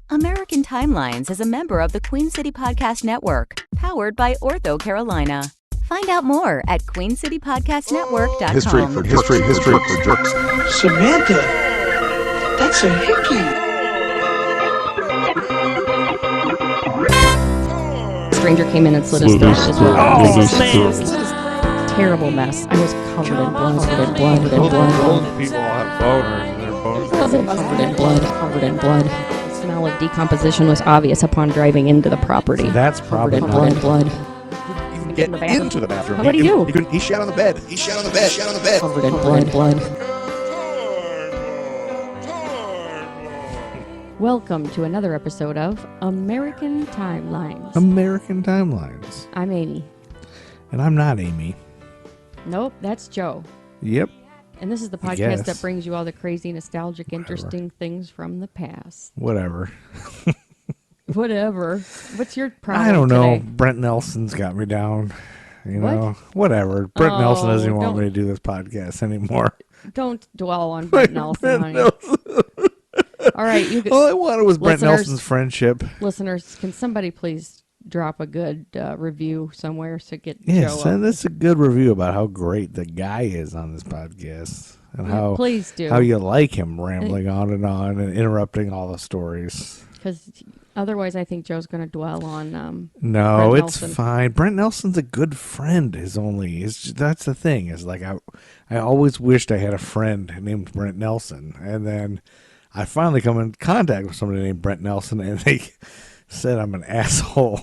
American Timelines is a member of the Queen City Podcast Network, powered by Ortho Carolina. Find out more at queencitypodcastnetwork.com. History for jerks. Samantha, that's a hickey. Stranger came in and slit his throat. Terrible mess. I was covered in blood. Old people have boners and their boners. Covered in blood. The smell of decomposition was obvious upon driving into the property. That's probably covered in blood. Get into the bathroom. What do you do? He shat on the bed. Covered in blood. Welcome to another episode of American Timelines. American Timelines. I'm Amy. And I'm not Amy. Nope, that's Joe. Yep. And this is the podcast that brings you all the crazy, nostalgic, interesting things from the past. Whatever. What's your problem I don't know. today? Brent Nelson's got me down. You What? know, whatever. Brent Nelson doesn't even want don't- me to do this podcast anymore. Don't dwell on Brent Nelson, honey. All right, you All I wanted was Brent Listeners- Nelson's friendship. listeners, can somebody please drop a good review somewhere to get Yeah, Joe send up? us a good review about how great the guy is on this podcast. And Yeah, please do. how you like him rambling on and interrupting all the stories. Because otherwise I think Joe's going to dwell on No, Brent it's Nelson. fine. Brent Nelson's a good friend. That's the thing. Is like I always wished I had a friend named Brent Nelson, and then I finally come in contact with somebody named Brent Nelson, and they said I'm an asshole.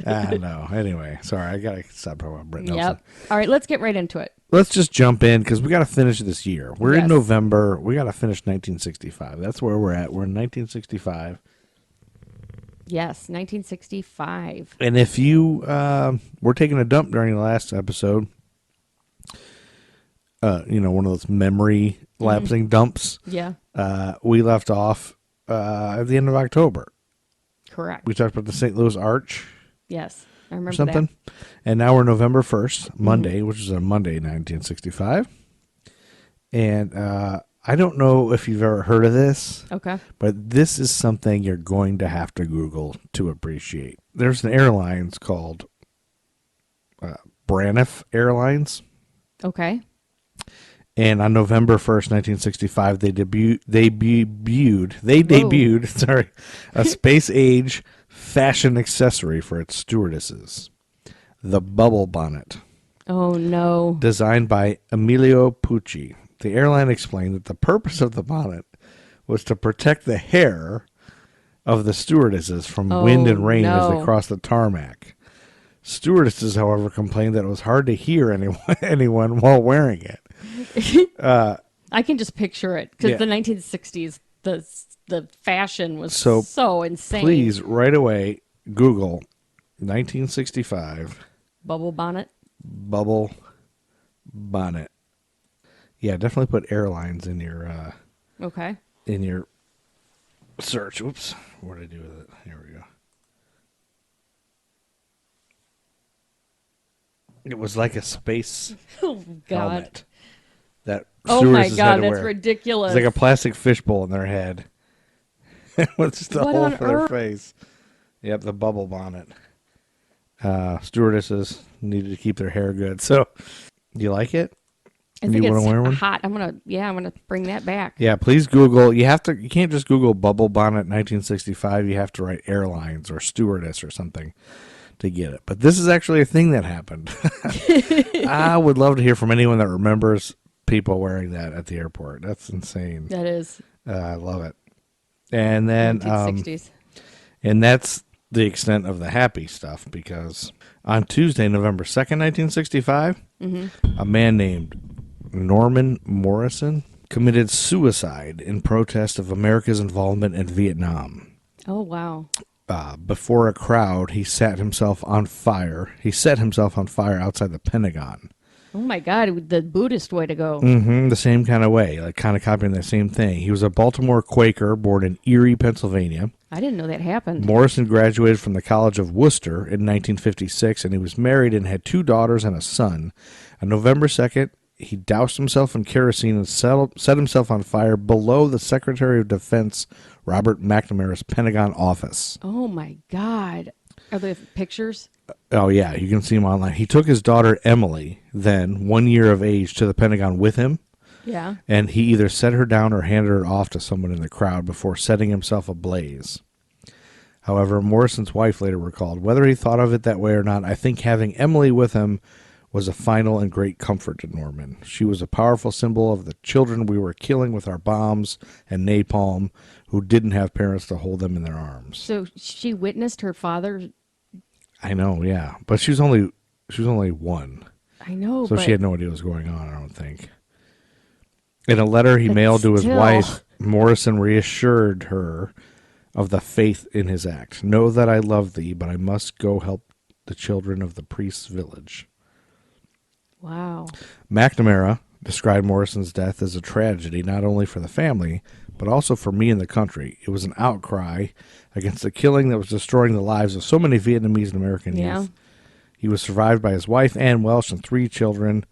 No. Anyway, sorry. I gotta stop talking about Brent Nelson. Yep. All right, let's get right into it. Let's just jump in because we got to finish this year. We're in Yes. November. We got to finish 1965. That's where we're at. We're in 1965. Yes, 1965. And if you were taking a dump during the last episode, one of those memory lapsing dumps, Yeah, we left off at the end of October. correct. We talked about the St. Louis Arch Yes, I remember or something. that. And now we're November 1st, Monday, which is a Monday, 1965. And I don't know if you've ever heard of this. Okay. But this is something you're going to have to Google to appreciate. There's an airlines called Braniff Airlines. Okay. And on November 1st, 1965, they debuted a space-age fashion accessory for its stewardesses, the bubble bonnet, Oh, no. designed by Emilio Pucci. The airline explained that the purpose of the bonnet was to protect the hair of the stewardesses from wind and rain as they no. crossed the tarmac. Stewardesses, however, complained that it was hard to hear anyone while wearing it. I can just picture it because Yeah. the 1960s, the fashion was So, so insane. Please, right away, Google 1965 Bubble bonnet. bubble bonnet. Yeah, definitely put airlines in your Okay. search. Oops, what did I do with it? Here we go. It was like a space Oh, God. helmet that Oh, my stewardesses had God. to That's wear. ridiculous. It's like a plastic fishbowl in their head with just a What hole on for their earth? face. Yep, the bubble bonnet. Stewardesses needed to keep their hair good. So, do you like it? I You think wanna it's wear one? hot. I'm gonna bring that back. Yeah, please Google. You can't just Google bubble bonnet 1965. You have to write airlines or stewardess or something to get it. But this is actually a thing that happened. I would love to hear from anyone that remembers people wearing that at the airport. That's insane. That is I love it. And then, 1960s. and that's the extent of the happy stuff because on Tuesday, November 2nd, 1965, a man named Norman Morrison committed suicide in protest of America's involvement in Vietnam. Oh, wow. Before a crowd, he set himself on fire. He set himself on fire outside the Pentagon. Oh, my God. The Buddhist way to go. The same kind of way, like kind of copying the same thing. He was a Baltimore Quaker born in Erie, Pennsylvania. I didn't know that happened. Morrison graduated from the College of Worcester in 1956, and he was married and had 2 daughters and a son. On November 2nd, he doused himself in kerosene and set himself on fire below the Secretary of Defense, Robert McNamara's Pentagon office. Oh, my God. Are there pictures? Oh, yeah, you can see him online. He took his daughter, Emily, then 1 year of age, to the Pentagon with him. Yeah. And he either set her down or handed her off to someone in the crowd before setting himself ablaze. However, Morrison's wife later recalled, whether he thought of it that way or not, I think having Emily with him was a final and great comfort to Norman. She was a powerful symbol of the children we were killing with our bombs and napalm who didn't have parents to hold them in their arms. So she witnessed her father. I know, yeah. But she was only one. I know, so but she had no idea what was going on, I don't think. In a letter he mailed to his still. wife, Morrison reassured her of the faith in his act. Know that I love thee, but I must go help the children of the priest's village. Wow. McNamara described Morrison's death as a tragedy, not only for the family, but also for me and the country. It was an outcry against the killing that was destroying the lives of so many Vietnamese and American youth. He was survived by his wife, Ann Welsh, and 3 children,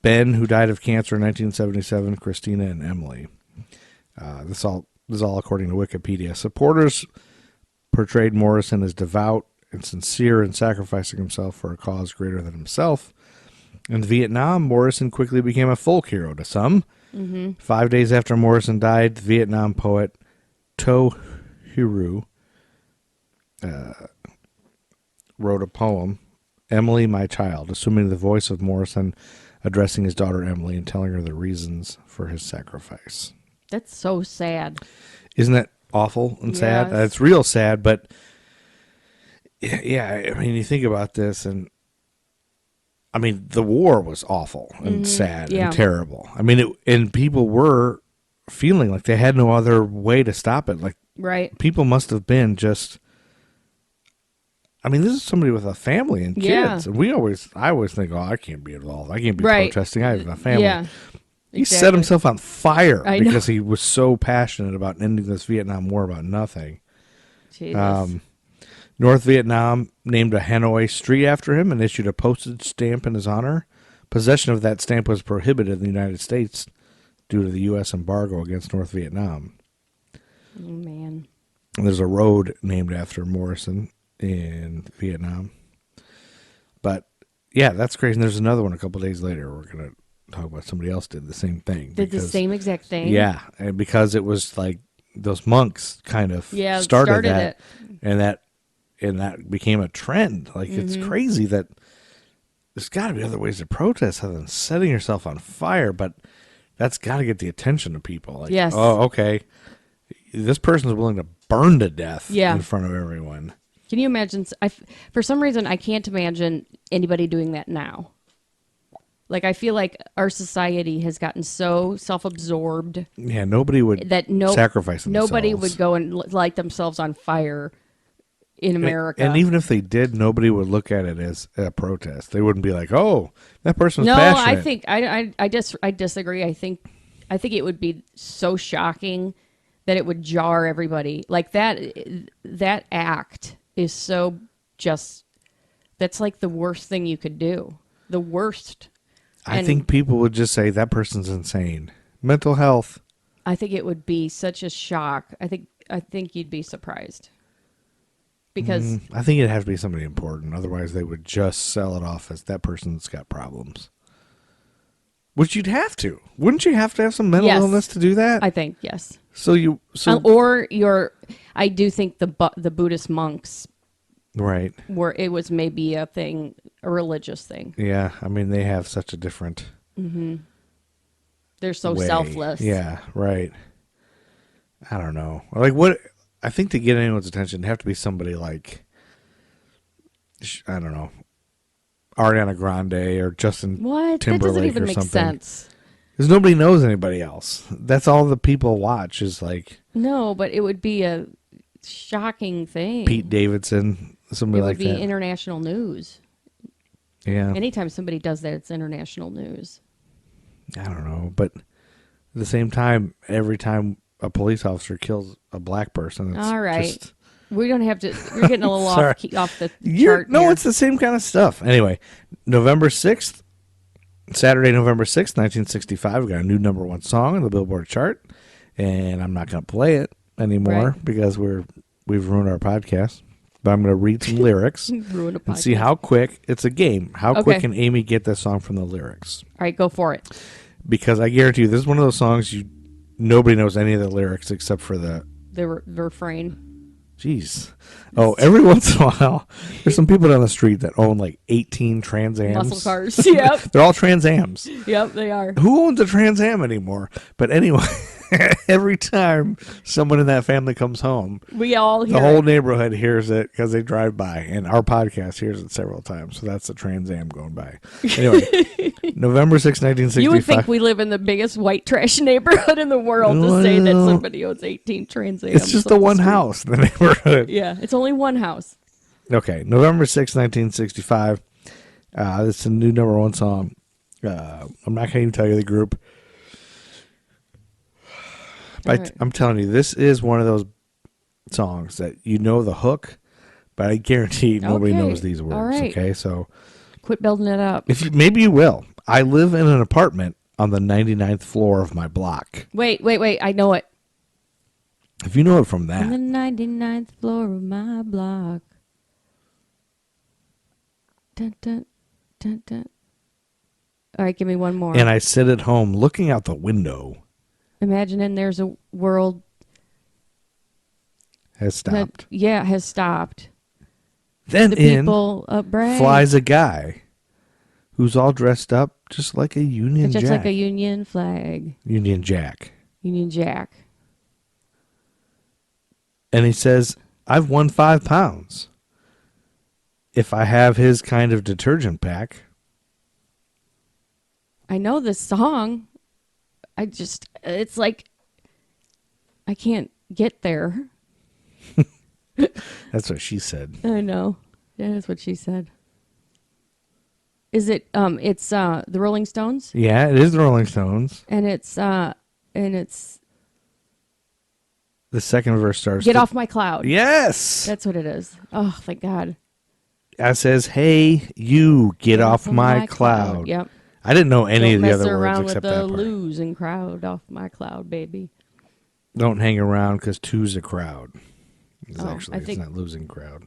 Ben, who died of cancer in 1977, Christina, and Emily. This is all according to Wikipedia. Supporters portrayed Morrison as devout and sincere in sacrificing himself for a cause greater than himself. In Vietnam, Morrison quickly became a folk hero to some. 5 days after Morrison died, the Vietnam poet To Hiru wrote a poem, Emily, My Child, assuming the voice of Morrison addressing his daughter Emily and telling her the reasons for his sacrifice. That's so sad. Isn't that awful and sad? Yes. It's real sad, but yeah, I mean, you think about this, and I mean, the war was awful and sad and terrible. I mean, and people were feeling like they had no other way to stop it. Like, right. People must have been just. I mean, this is somebody with a family and kids, and I always think, oh, I can't be involved. I can't be protesting. I have a family. Yeah. He set himself on fire I because he was so passionate about ending this Vietnam War about nothing. Jesus. North Vietnam named a Hanoi street after him and issued a postage stamp in his honor. Possession of that stamp was prohibited in the United States due to the U.S. embargo against North Vietnam. Oh, man. And there's a road named after Morrison in Vietnam. But, yeah, that's crazy. And there's another one a couple days later. We're going to talk about somebody else did the same thing. The same exact thing? Yeah, and because it was like those monks kind of started that, it. and that became a trend. Like, it's crazy that there's got to be other ways to protest other than setting yourself on fire, but that's got to get the attention of people. Like, yes. Oh, okay, this person's willing to burn to death in front of everyone. Can you imagine? For some reason, I can't imagine anybody doing that now. Like, I feel like our society has gotten so self-absorbed. Yeah, nobody would sacrifice themselves. Nobody would go and light themselves on fire in America. And even if they did, nobody would look at it as a protest. They wouldn't be like, "Oh, that person's passionate." No, I think I disagree. I think it would be so shocking that it would jar everybody. Like that act is so just. That's like the worst thing you could do. The worst. I think people would just say that person's insane. Mental health. I think it would be such a shock. I think you'd be surprised. Because I think it'd have to be somebody important. Otherwise, they would just sell it off as that person's got problems. Which you'd have to. Wouldn't you have to have some mental illness to do that? I think, yes. I do think the Buddhist monks. Right. Where it was maybe a religious thing. Yeah, I mean, they have such a different They're so way. selfless. Yeah, right. I don't know. Like, what? I think to get anyone's attention, it'd have to be somebody like, I don't know, Ariana Grande or Justin Timberlake. That doesn't even or make something. sense. Because nobody knows anybody else. That's all the people watch is like... No, but it would be a shocking thing. Pete Davidson, somebody like that. It would be international news. Yeah. Anytime somebody does that, it's international news. I don't know. But at the same time, every time a police officer kills a black person, it's all right. just... We don't have to... You're getting a little off the chart No, here. it's the same kind of stuff. Anyway, November 6th, Saturday, November 6th, 1965, we got a new number one song on the Billboard chart. And I'm not going to play it anymore because we've ruined our podcast. But I'm going to read some lyrics and see how quick. It's a game. How quick can Amy get this song from the lyrics? All right, go for it. Because I guarantee you, this is one of those songs nobody knows any of the lyrics except for the refrain. Jeez. Oh, every once in a while, there's some people down the street that own like 18 Trans Ams. Muscle cars. Yep. They're all Trans Ams. Yep, they are. Who owns a Trans Am anymore? But anyway, every time someone in that family comes home, we all hear the whole neighborhood hears it because they drive by, and our podcast hears it several times. So that's the Trans Am going by. Anyway, November 6, 1965. You would think we live in the biggest white trash neighborhood in the world to say that somebody owns 18 Trans Ams. It's just the one house in the neighborhood. Yeah, it's only one house. Okay, November 6, 1965. This is a new number one song. I'm not going to even tell you the group. But I'm telling you, this is one of those songs that you know the hook, but I guarantee nobody knows these words. All right. Okay, so quit building it up. Maybe you will. I live in an apartment on the 99th floor of my block. Wait. I know it. If you know it from that. On the 99th floor of my block. Dun, dun, dun, dun. All right, give me one more. And I sit at home looking out the window. Imagining there's a world. Has stopped. Has stopped. Then the people flies a guy who's all dressed up just like a Union Jack. Just like a Union flag. Union Jack. Union Jack. And he says, I've won 5 pounds. If I have his kind of detergent pack. I know this song. It's like, I can't get there. That's what she said. I know. That is what she said. Is it, it's, the Rolling Stones? Yeah, it is the Rolling Stones. And it's, the second verse starts. Get off my cloud. Yes. That's what it is. Oh, thank God. It says, hey, you get off my cloud. Yep. I didn't know any of the other words around except with that the part. losing crowd off my cloud, baby. Don't hang around because two's a crowd. It's not losing crowd.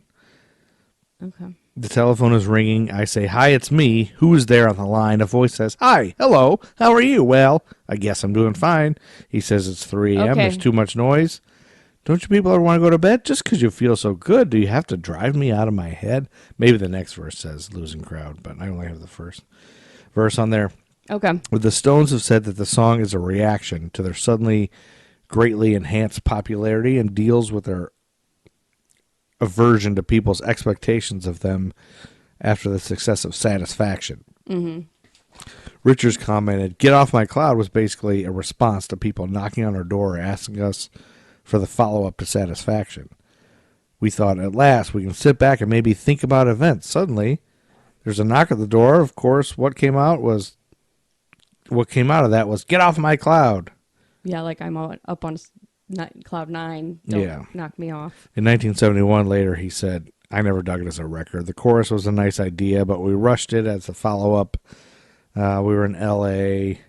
Okay. The telephone is ringing. I say, hi, it's me. Who is there on the line? A voice says, hi, hello, how are you? Well, I guess I'm doing fine. He says it's 3 a.m. Okay. There's too much noise. Don't you people ever want to go to bed? Just because you feel so good, do you have to drive me out of my head? Maybe the next verse says losing crowd, but I only have the first verse on there. Okay. But the Stones have said that the song is a reaction to their suddenly greatly enhanced popularity and deals with their aversion to people's expectations of them after the success of Satisfaction. Mm-hmm. Richards commented, get off my cloud was basically a response to people knocking on our door asking us for the follow-up to Satisfaction. We thought, at last, we can sit back and maybe think about events. Suddenly, there's a knock at the door. Of course, what came out of that was, get off my cloud. Yeah, like I'm up on cloud 9. Don't knock me off. In 1971, later, he said, I never dug it as a record. The chorus was a nice idea, but we rushed it as a follow-up. We were in L.A.,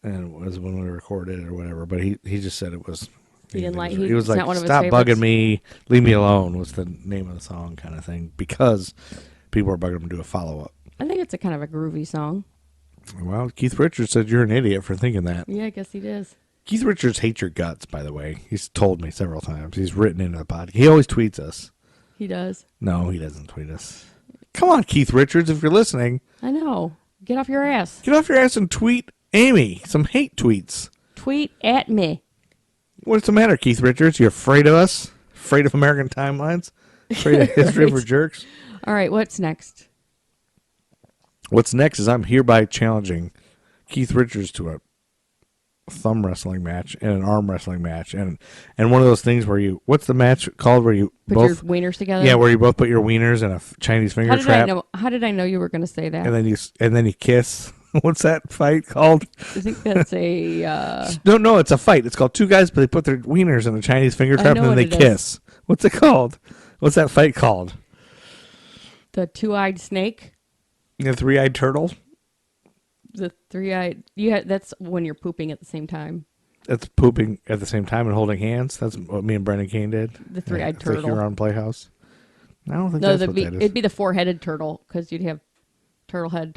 and it was when we recorded it or whatever. But he just said it was. He didn't like. He was like, not one of his "Stop favorites. bugging me, leave me alone." Was the name of the song, kind of thing, because people were bugging him to do a follow up. I think it's a kind of a groovy song. Well, Keith Richards said you're an idiot for thinking that. Yeah, I guess he does. Keith Richards hates your guts, by the way. He's told me several times. He's written into the podcast. He always tweets us. He does. No, he doesn't tweet us. Come on, Keith Richards, if you're listening. I know. Get off your ass. Get off your ass and tweet Amy some hate tweets. Tweet at me. What's the matter, Keith Richards? You afraid of us? Afraid of American timelines? Afraid of history for jerks? All right, what's next? What's next is I'm hereby challenging Keith Richards to a thumb wrestling match and an arm wrestling match and one of those things where you, what's the match called where you put both your wieners together? Yeah, where you both put your wieners in a Chinese finger trap. How did I know you were going to say that? And then you kiss. What's that fight called? I think that's a No, it's a fight. It's called two guys, but they put their wieners in a Chinese finger trap and then they kiss. What's it called? What's that fight called? The two-eyed snake. The three-eyed turtle. The three-eyed. Yeah, that's when you're pooping at the same time. That's pooping at the same time and holding hands. That's what me and Brendan Kane did. The three-eyed The turtle. Huron Playhouse. I don't think No, that's what that is. it'd be the four-headed turtle because you'd have turtle head.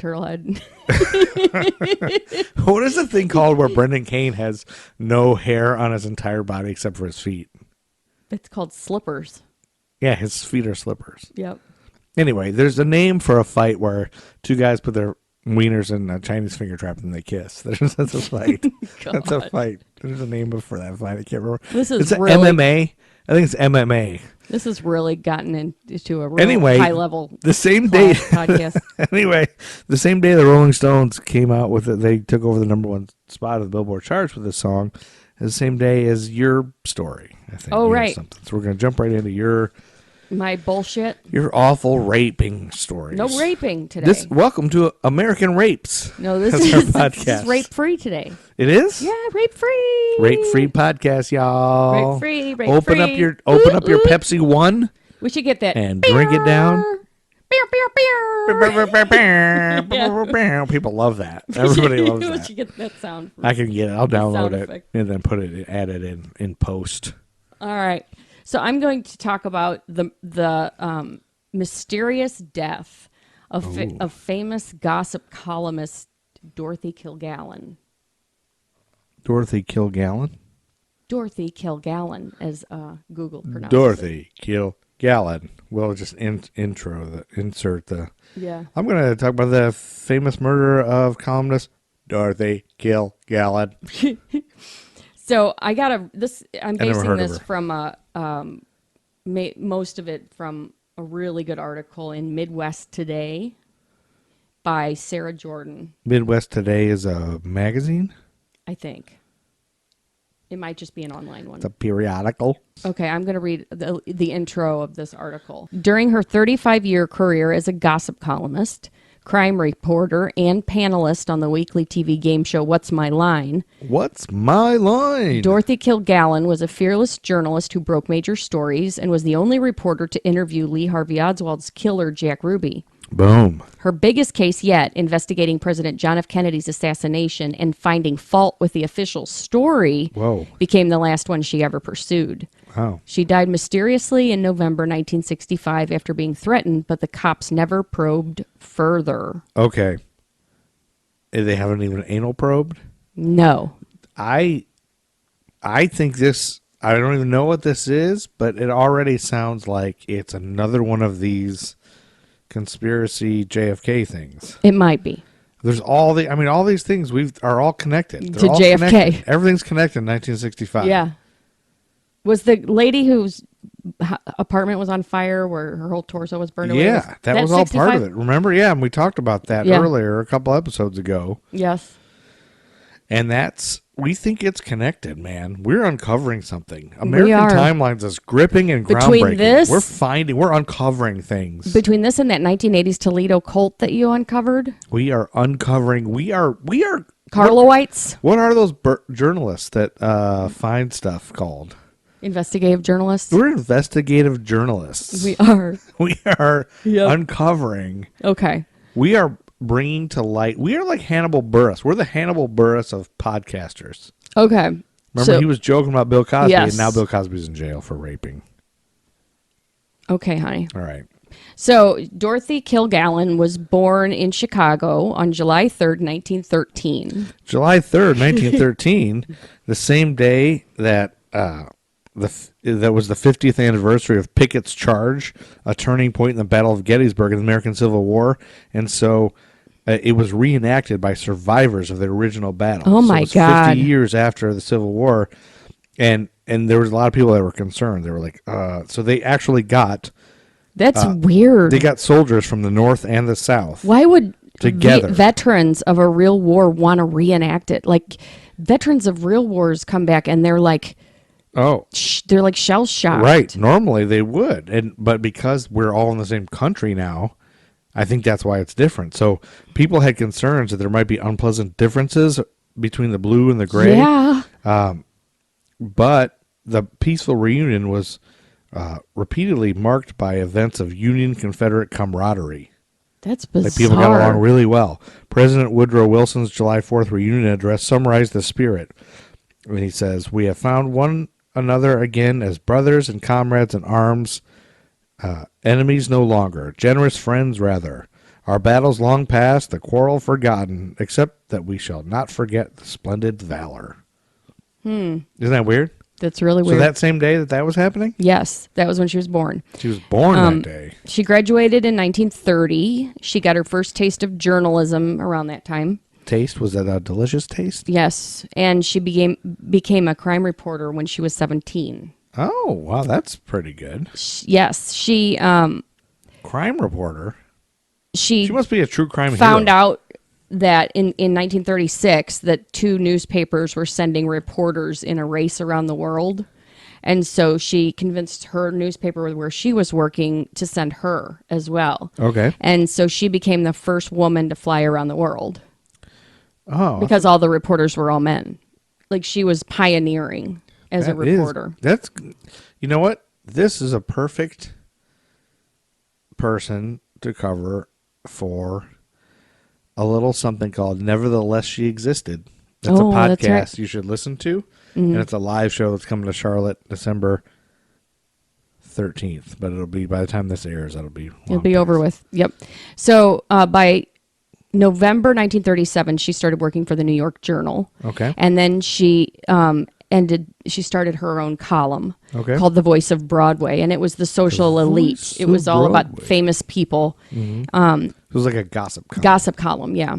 What is the thing called where Brendan Kane has no hair on his entire body except for his feet? It's called slippers. Yeah, his feet are slippers. Yep. Anyway, there's a name for a fight where two guys put their wieners in a Chinese finger trap and they kiss. That's a fight. That's a fight. There's a name for that fight. I can't remember. This is it's really, MMA. I think it's MMA. This has really gotten into a real high level. The same day podcast. Anyway, the same day the Rolling Stones came out with it, they took over the #1 spot of the Billboard charts with this song. The same day as your story, I think. Oh, right. Something. So we're going to jump right into My bullshit. your awful raping stories. No raping today. Welcome to American Rapes. No, this That's is our podcast. This is rape free today. It is? Yeah, rape free. Rape free podcast, y'all. Rape free. Rape Open free. up your Pepsi One We should get that and drink it down. Beer, beer, beer. People love that. Everybody loves We that. should get that sound. I can get it. I'll download sound it effect. and then add it in post. All right. So I'm going to talk about the mysterious death of famous gossip columnist Dorothy Kilgallen. Dorothy Kilgallen? Dorothy Kilgallen, as Google pronounces Dorothy Kilgallen. We'll just insert the. Yeah. I'm going to talk about the famous murder of columnist Dorothy Kilgallen. So I got I'm never basing heard of this her. from most of it from a really good article in Midwest Today by Sarah Jordan, Midwest Today is a magazine. I think. It might just be an online one. It's a periodical. Okay, I'm going to read the intro of this article. During her 35-year career as a gossip columnist, crime reporter, and panelist on the weekly TV game show What's My Line, What's My Line? Dorothy Kilgallen was a fearless journalist who broke major stories and was the only reporter to interview Lee Harvey Oswald's killer, Jack Ruby. Boom. Her biggest case yet, investigating President John F. Kennedy's assassination and finding fault with the official story, became the last one she ever pursued. Wow. She died mysteriously in November 1965 after being threatened, but the cops never probed further. Okay. They haven't even anal probed? No. I think this, I don't even know what this is, but it already sounds like it's another one of these conspiracy JFK things. It might be. There's all these things are all connected. They're To all JFK. Connected. Everything's connected in 1965. Yeah. Was the lady whose apartment was on fire where her whole torso was burned away? Yeah, that was all 65? part of it. Remember? Yeah, and we talked about that earlier, a couple episodes ago. Yes. And we think it's connected, man. We're uncovering something. American Timelines is gripping and groundbreaking. We're uncovering things. Between this and that 1980s Toledo cult that you uncovered? We are uncovering. We are. Carloites? What are those journalists that find stuff called? Investigative journalists? We're investigative journalists. We are. We are uncovering. Okay. We are bringing to light. We are like Hannibal Buress. We're the Hannibal Buress of podcasters. Okay. Remember, he was joking about Bill Cosby, yes. and now Bill Cosby's in jail for raping. Okay, honey. All right. So, Dorothy Kilgallen was born in Chicago on July 3rd, 1913. July 3rd, 1913, the same day that that was the 50th anniversary of Pickett's Charge, a turning point in the Battle of Gettysburg in the American Civil War. And so it was reenacted by survivors of the original battle. Oh, my God. 50 years after the Civil War. And there was a lot of people that were concerned. They were like, so they actually got... That's weird. They got soldiers from the North and the South. Why would together veterans of a real war want to reenact it? Like, veterans of real wars come back and they're like... Oh, they're like shell shocked. Right. Normally they would. But because we're all in the same country now, I think that's why it's different. So people had concerns that there might be unpleasant differences between the blue and the gray. Yeah. But the peaceful reunion was repeatedly marked by events of Union-Confederate camaraderie. That's bizarre. Like people got along really well. President Woodrow Wilson's July 4th reunion address summarized the spirit. And he says, "We have found one another again as brothers and comrades in arms, enemies no longer, generous friends rather. Our battles long past, the quarrel forgotten, except that we shall not forget the splendid valor." Isn't that weird? That's really weird. So that same day that was happening? Yes, that was when she was born. She was born that day. She graduated in 1930. She got her first taste of journalism around that time. Taste? Was that a delicious taste? Yes, and she became a crime reporter when she was 17. Oh, wow, that's pretty good. Yes, she Crime reporter? she She must be a true crime found hero. out that in 1936 that 2 newspapers were sending reporters in a race around the world. And so she convinced her newspaper where she was working to send her as well. Okay. And so she became the first woman to fly around the world Oh, because all the reporters were all men. Like she was pioneering as a reporter. That's, you know what? This is a perfect person to cover for a little something called Nevertheless She Existed. That's a podcast that's right. you should listen to. And it's a live show that's coming to Charlotte December 13th. But it'll be, by the time this airs, it'll be Over with. Yep. So by November 1937, she started working for the New York Journal. Okay. And then she started her own column Okay. called The Voice of Broadway. And it was the social elite. Voice It was of all about Broadway. famous people. It was like a gossip column. Gossip column, yeah.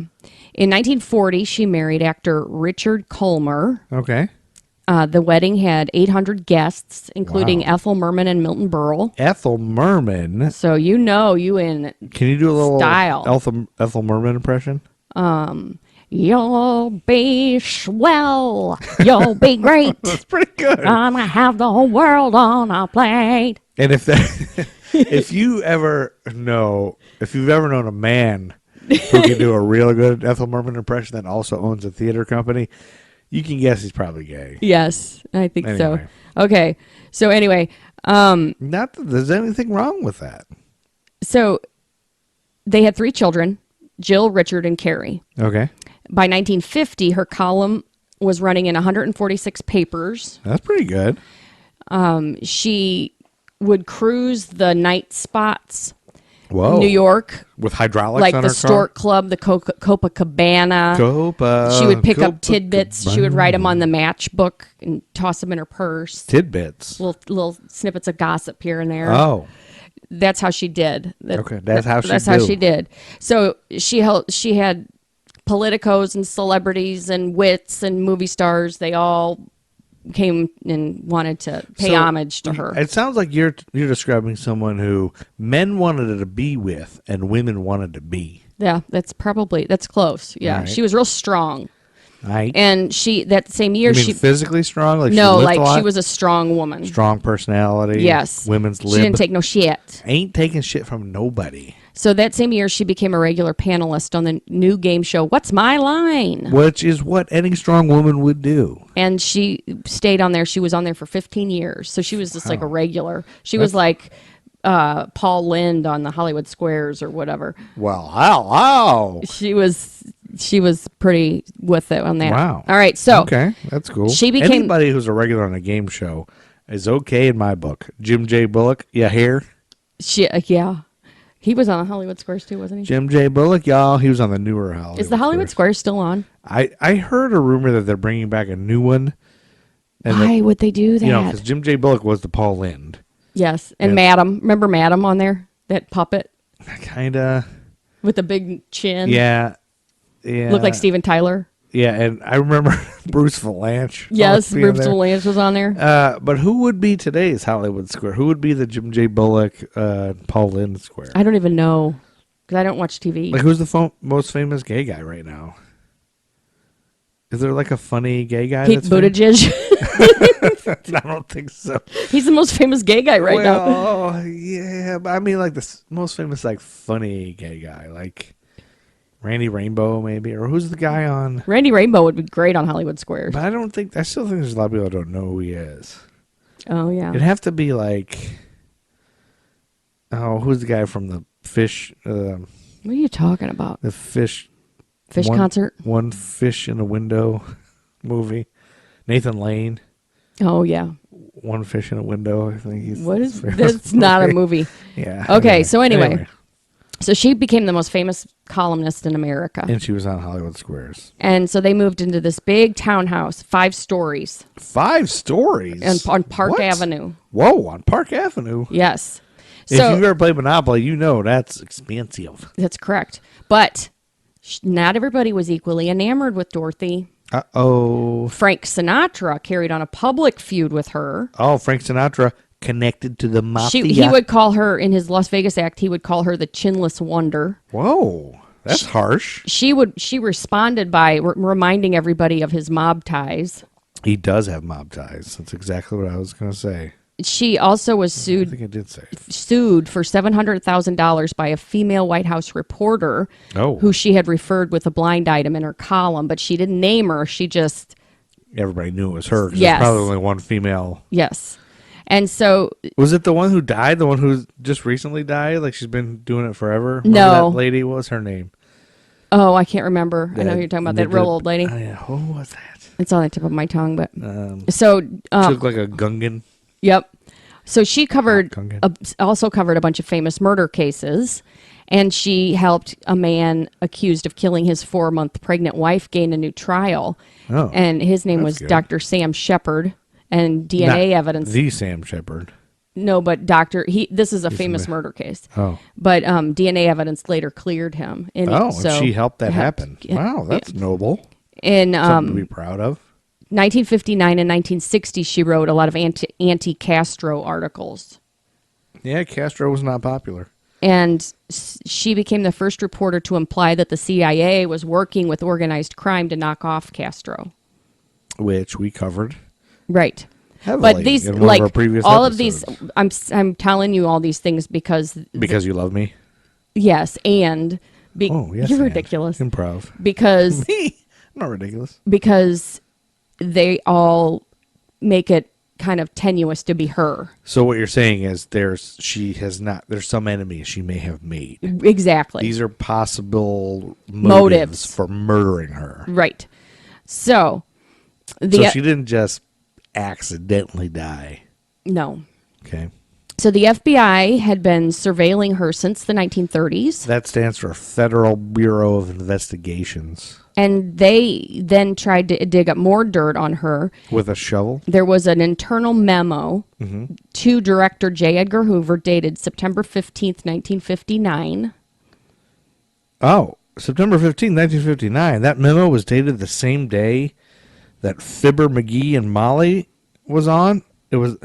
In 1940, she married actor Richard Culmer. Okay. The wedding had 800 guests, including Wow. Ethel Merman and Milton Berle. Ethel Merman. So you know you in Can you do a little style. Ethel Merman impression? You'll be swell. You'll be great. That's pretty good. Gonna have the whole world on a plate. And if you've ever known a man who can do a real good Ethel Merman impression that also owns a theater company, you can guess he's probably gay. Yes, I think Anyway. so. Okay. So anyway, Not that there's anything wrong with that. so they had 3 children, Jill, Richard, and Carrie. Okay. By 1950, her column was running in 146 papers. That's pretty good. She would cruise the night spots Whoa. in New York, With hydraulics like on the her Stork Club, the Copacabana. Copa. She would pick up tidbits. She would write them on the matchbook and toss them in her purse. Tidbits. Little snippets of gossip here and there. Oh. That's how she did. Okay, that's how she That's how do. she did. So she had politicos and celebrities and wits and movie stars. They all came and wanted to pay So, homage to her. It sounds like you're describing someone who men wanted to be with and women wanted to be. Yeah, that's close. Yeah, Right. she was real strong. Right? And that same year You mean she physically strong? Like no, she lived like a lot? she was a strong woman. Strong personality. Yes. Women's lib. She didn't take no shit. Ain't taking shit from nobody. So that same year, she became a regular panelist on the new game show, What's My Line? Which is what any strong woman would do. And she stayed on there. She was on there for 15 years. So she was just like a regular. She was like Paul Lynde on the Hollywood Squares or whatever. Well, how? She was pretty with it on that. Wow. All right. So Okay, that's cool. She became- Anybody who's a regular on a game show is okay in my book. Jim J. Bullock, you here? yeah. He was on the Hollywood Squares too, wasn't he? Jim J. Bullock, y'all. He was on the newer Hollywood. Is the Hollywood Squares still on? I heard a rumor that they're bringing back a new one. And Why would they do that? You know, because Jim J. Bullock was the Paul Lynde. Yes. And Yeah. Madam. Remember Madam on there? That puppet Kind of. with the big chin? Yeah. Yeah. Looked like Steven Tyler. Yeah, and I remember Bruce Valanche. Yes, being Bruce there. Valanche was on there. But who would be today's Hollywood Square? Who would be the Jim J. Bullock, Paul Lynde Square? I don't even know because I don't watch TV. Like, who's the most famous gay guy right now? Is there like a funny gay guy? Pete that's famous? Buttigieg. I don't think so. He's the most famous gay guy right now. Well, yeah, but I mean, like the most famous, like funny gay guy, like Randy Rainbow, maybe, or who's the guy on? Randy Rainbow would be great on Hollywood Squares. But I still think there's a lot of people that don't know who he is. Oh, yeah. It'd have to be like, who's the guy from the fish? What are you talking about? The fish concert? One Fish in a Window movie. Nathan Lane. Oh, yeah. One Fish in a Window. I think he's. What is that's not a movie. Yeah. Okay, so anyway. So she became the most famous columnist in America. And she was on Hollywood Squares. And so they moved into this big townhouse, 5 stories. 5 stories? And on Park What? Avenue. Whoa, on Park Avenue. Yes. If So you've ever played Monopoly, you know that's expensive. that's correct. But not everybody was equally enamored with Dorothy. Uh-oh. Frank Sinatra carried on a public feud with her. Oh, Frank Sinatra connected to the mafia. He would call her, in his Las Vegas act, he would call her the Chinless Wonder. Whoa, that's harsh. She responded by reminding everybody of his mob ties. He does have mob ties. That's exactly what I was going to say. She also was I think I did say it. sued for $700,000 by a female White House reporter who she had referred with a blind item in her column, but she didn't name her. She just... Everybody knew it was her. 'Cause Yes. There's probably only one female. Yes. And so... Was it the one who died? The one who just recently died? Like she's been doing it forever? No. Remember that lady? What was her name? Oh, I can't remember. I know who you're talking about, that real old lady. Oh, yeah. Who was that? It's on the tip of my tongue, but... She looked like a Gungan. Yep. So she covered Gungan. also covered a bunch of famous murder cases, and she helped a man accused of killing his 4-month pregnant wife gain a new trial. Oh, and his name was good. Dr. Sam Shepard, and DNA Not evidence. The Sam Shepard. No, but this is a famous murder case. Oh. But DNA evidence later cleared him. And And she helped that happen. Wow, that's noble. In Something to be proud of. 1959 and 1960, she wrote a lot of anti-Castro articles. Yeah, Castro was not popular. And she became the first reporter to imply that the CIA was working with organized crime to knock off Castro. Which we covered. Right. Heavily But these, in one of our previous all episodes. of these, I'm telling you all these things because Because you love me? yes, and Yes, you're and. ridiculous. Improv. Because I'm not ridiculous. because they all make it kind of tenuous to be her. So what you're saying is there's some enemies she may have made. Exactly. These are possible Motives. for murdering her. Right. So So she didn't just accidentally die. No. Okay. So the FBI had been surveilling her since the 1930s. That stands for Federal Bureau of Investigations. And they then tried to dig up more dirt on her. With a shovel? There was an internal memo to director J. Edgar Hoover dated September 15th, 1959. Oh, September 15th, 1959. That memo was dated the same day that Fibber, McGee, and Molly was on. It was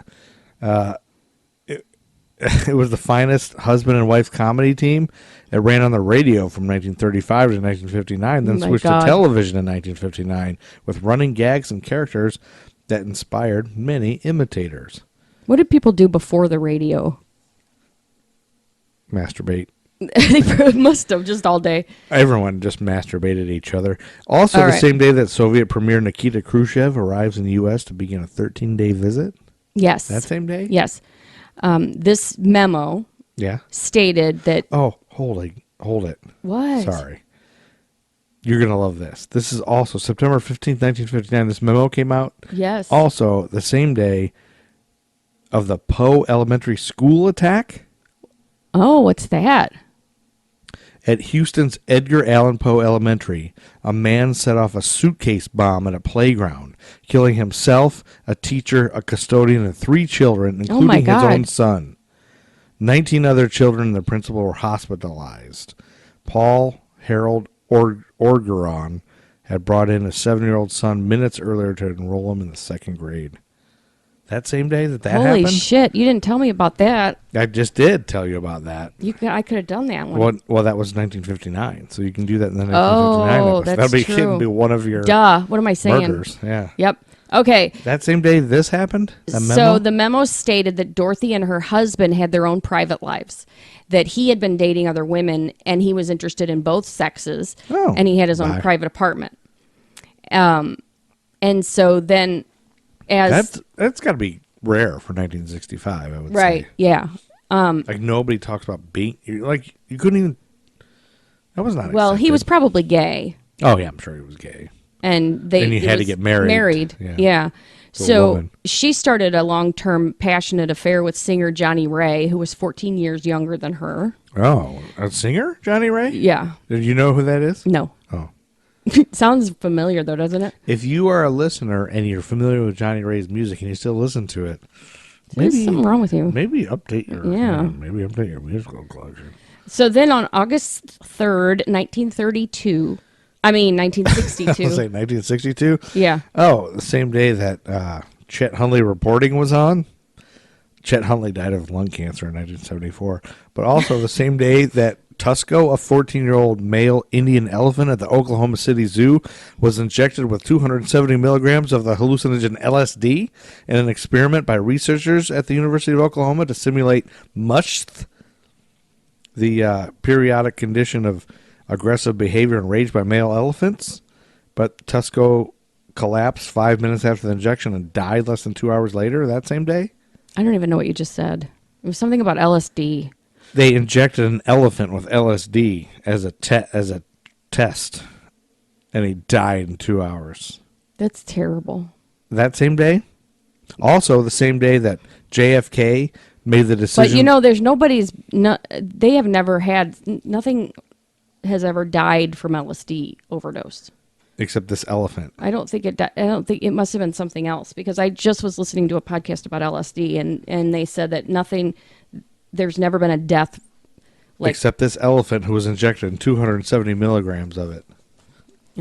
it was the finest husband and wife comedy team. It ran on the radio from 1935 to 1959, then switched to television in 1959 with running gags and characters that inspired many imitators. What did people do before the radio? Masturbate. They must have, just all day. Everyone just masturbated each other. Also, All the right. same day that Soviet Premier Nikita Khrushchev arrives in the U.S. to begin a 13-day visit. Yes. That same day? Yes. This memo stated that... Oh, hold it. What? Sorry. You're going to love this. This is also September 15th, 1959. This memo came out. Yes. Also, the same day of the Poe Elementary School attack. Oh, what's that? At Houston's Edgar Allan Poe Elementary, a man set off a suitcase bomb at a playground, killing himself, a teacher, a custodian, and 3 children, including his own son. 19 other children and the principal were hospitalized. Paul Harold Orgeron had brought in a 7-year-old son minutes earlier to enroll him in the 2nd grade. That same day that Holy happened? shit, you didn't tell me about that. I just did tell you about that. I could have done that one. Well, that was 1959, so you can do that in the 1959 Oh, episode. that's That'll be true. one of your Duh, what am I saying? murders. Yeah. Yep. Okay. That same day this happened? That memo? So the memo stated that Dorothy and her husband had their own private lives, that he had been dating other women, and he was interested in both sexes, and he had his own private apartment. And so then, as that's got to be rare for 1965, I would Right. say. Yeah. Like, nobody talks about being, like, you couldn't even, that was not Well, he accepted. was probably gay. Oh, yeah, I'm sure he was gay. And And he it had to was get married. Yeah. Yeah. To a So woman. she started a long-term passionate affair with singer Johnny Ray, who was 14 years younger than her. Oh, a singer, Johnny Ray? Yeah. Did you know who that is? No. Oh. Sounds familiar, though, doesn't it? If you are a listener and you're familiar with Johnny Ray's music and you still listen to it, There's something wrong with you. maybe update your Yeah. maybe update your musical collection. So then on August 3rd, 1962, I mean 1962. I was like 1962. Yeah. Oh, the same day that Chet Huntley reporting was on. Chet Huntley died of lung cancer in 1974, but also the same day that Tusco, a 14-year-old male Indian elephant at the Oklahoma City Zoo, was injected with 270 milligrams of the hallucinogen LSD in an experiment by researchers at the University of Oklahoma to simulate mushth, the periodic condition of aggressive behavior and rage by male elephants. But Tusco collapsed 5 minutes after the injection and died less than 2 hours later that same day. I don't even know what you just said. It was something about LSD. They injected an elephant with LSD as a test, and he died in 2 hours. That's terrible. That same day? Also, the same day that JFK made the decision. But there's they have never had, nothing has ever died from LSD overdose. Except this elephant. I don't think it must have been something else, because I just was listening to a podcast about LSD and they said that there's never been a death. Except this elephant who was injected in 270 milligrams of it.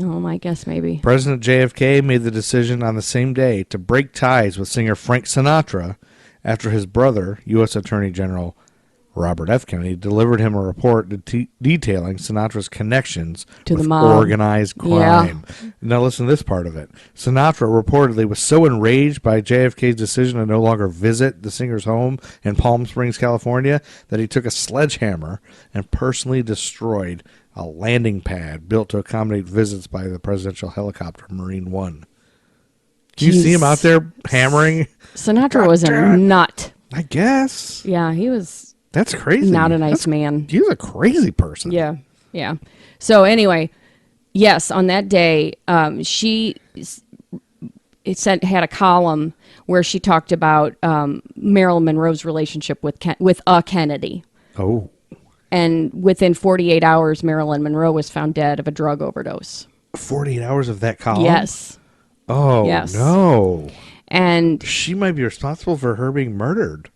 Oh, I guess maybe. President JFK made the decision on the same day to break ties with singer Frank Sinatra after his brother, U.S. Attorney General Robert F. Kennedy, delivered him a report detailing Sinatra's connections to with the mob. Organized crime. Yeah. Now listen to this part of it. Sinatra reportedly was so enraged by JFK's decision to no longer visit the singer's home in Palm Springs, California, that he took a sledgehammer and personally destroyed a landing pad built to accommodate visits by the presidential helicopter Marine One. Do you see him out there hammering? Sinatra was a nut. I guess. Yeah, he was... That's crazy. Not a nice man. He's a crazy person. Yeah, yeah. So anyway, yes, on that day, she had a column where she talked about Marilyn Monroe's relationship with a Kennedy. Oh. And within 48 hours, Marilyn Monroe was found dead of a drug overdose. 48 hours of that column? Yes. Oh, yes. No. And she might be responsible for her being murdered.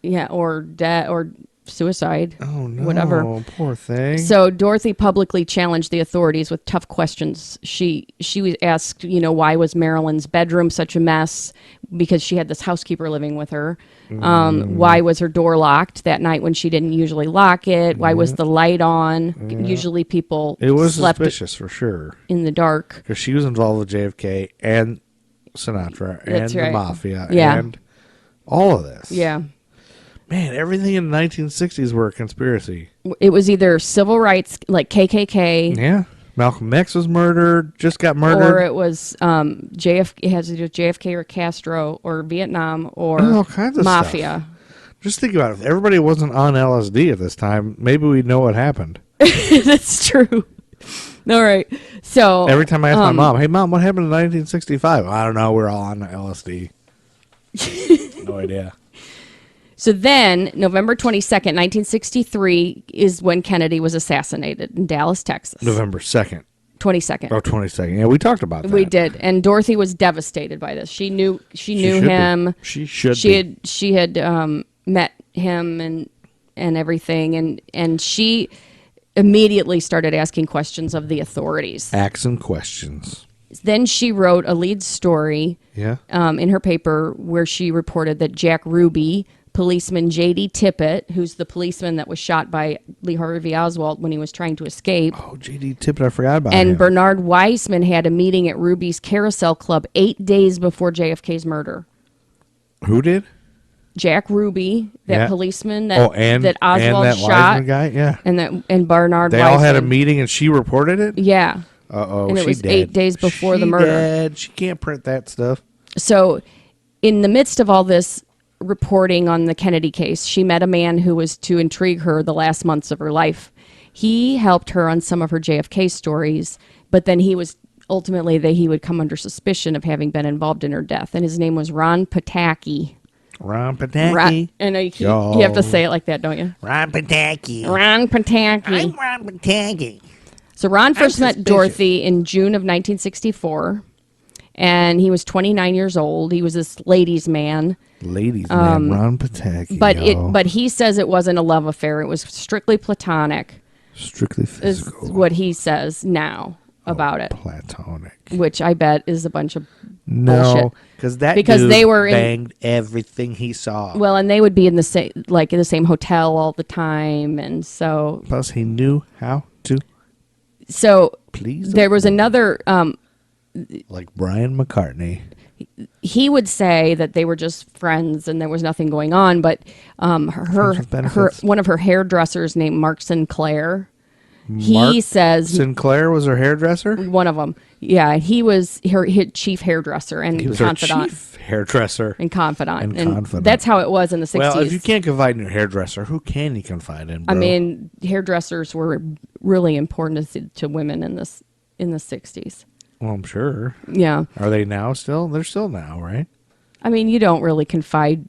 Yeah, or death, or suicide. Oh, no. Whatever. Poor thing. So Dorothy publicly challenged the authorities with tough questions. She was asked, why was Marilyn's bedroom such a mess? Because she had this housekeeper living with her. Why was her door locked that night when she didn't usually lock it? Why was the light on? Usually people slept suspicious for sure in the dark. Because she was involved with JFK and Sinatra and the mafia and all of this. Yeah. Man, everything in the 1960s were a conspiracy. It was either civil rights, like KKK. Yeah. Malcolm X was murdered, just got murdered. Or it was JFK, it has to do with JFK or Castro or Vietnam or all kinds of mafia. Stuff. Just think about it. If everybody wasn't on LSD at this time, maybe we'd know what happened. That's true. All right. So every time I ask my mom, hey, Mom, what happened in 1965? I don't know. We're all on LSD. No idea. So then, November 22nd, 1963 is when Kennedy was assassinated in Dallas, Texas. November 2nd. 22nd. Oh, 22nd. Yeah, we talked about that. We did. And Dorothy was devastated by this. She knew him. She should be. She had met him and everything. And she immediately started asking questions of the authorities. Asking questions. Then she wrote a lead story in her paper where she reported that Jack Ruby, policeman J.D. Tippit, who's the policeman that was shot by Lee Harvey Oswald when he was trying to escape. Oh, J.D. Tippit, I forgot about him. And Bernard Weissman had a meeting at Ruby's Carousel Club 8 days before JFK's murder. Who did? Jack Ruby, that policeman that that Oswald and that shot. Weissman guy, yeah. And Bernard They Weissman. all had a meeting and she reported it? Yeah. Uh-oh, and it was dead. 8 days before the murder. Dead. She can't print that stuff. So in the midst of all this, reporting on the Kennedy case, she met a man who was to intrigue her the last months of her life. He helped her on some of her JFK stories, but then he would come under suspicion of having been involved in her death. And his name was Ron Pataki. Ron Pataki. I know you have to say it like that, don't you? Ron Pataki. Ron Pataki. I'm Ron Pataki. So Ron first met Dorothy in June of 1964, and he was 29 years old. He was this ladies' man. Ron Pataki. But he says it wasn't a love affair. It was strictly platonic. Strictly physical. Is what he says now about it. Platonic. Which I bet is a bunch of No, bullshit. because they were banged everything he saw. Well, and they would be in the same hotel all the time, and so. Plus, he knew how to. So please. There was another. Like Brian McCartney. He would say that they were just friends and there was nothing going on, but one of her hairdressers named Mark Sinclair. He says Sinclair was her hairdresser. One of them, yeah. He was her chief hairdresser and he was confidant. Her chief hairdresser and confidant. And that's how it was in the 60s. Well, if you can't confide in your hairdresser, who can you confide in? Bro? I mean, hairdressers were really important to women in the 60s. Well, I'm sure. Yeah. Are they now still? They're still now, right? I mean, you don't really confide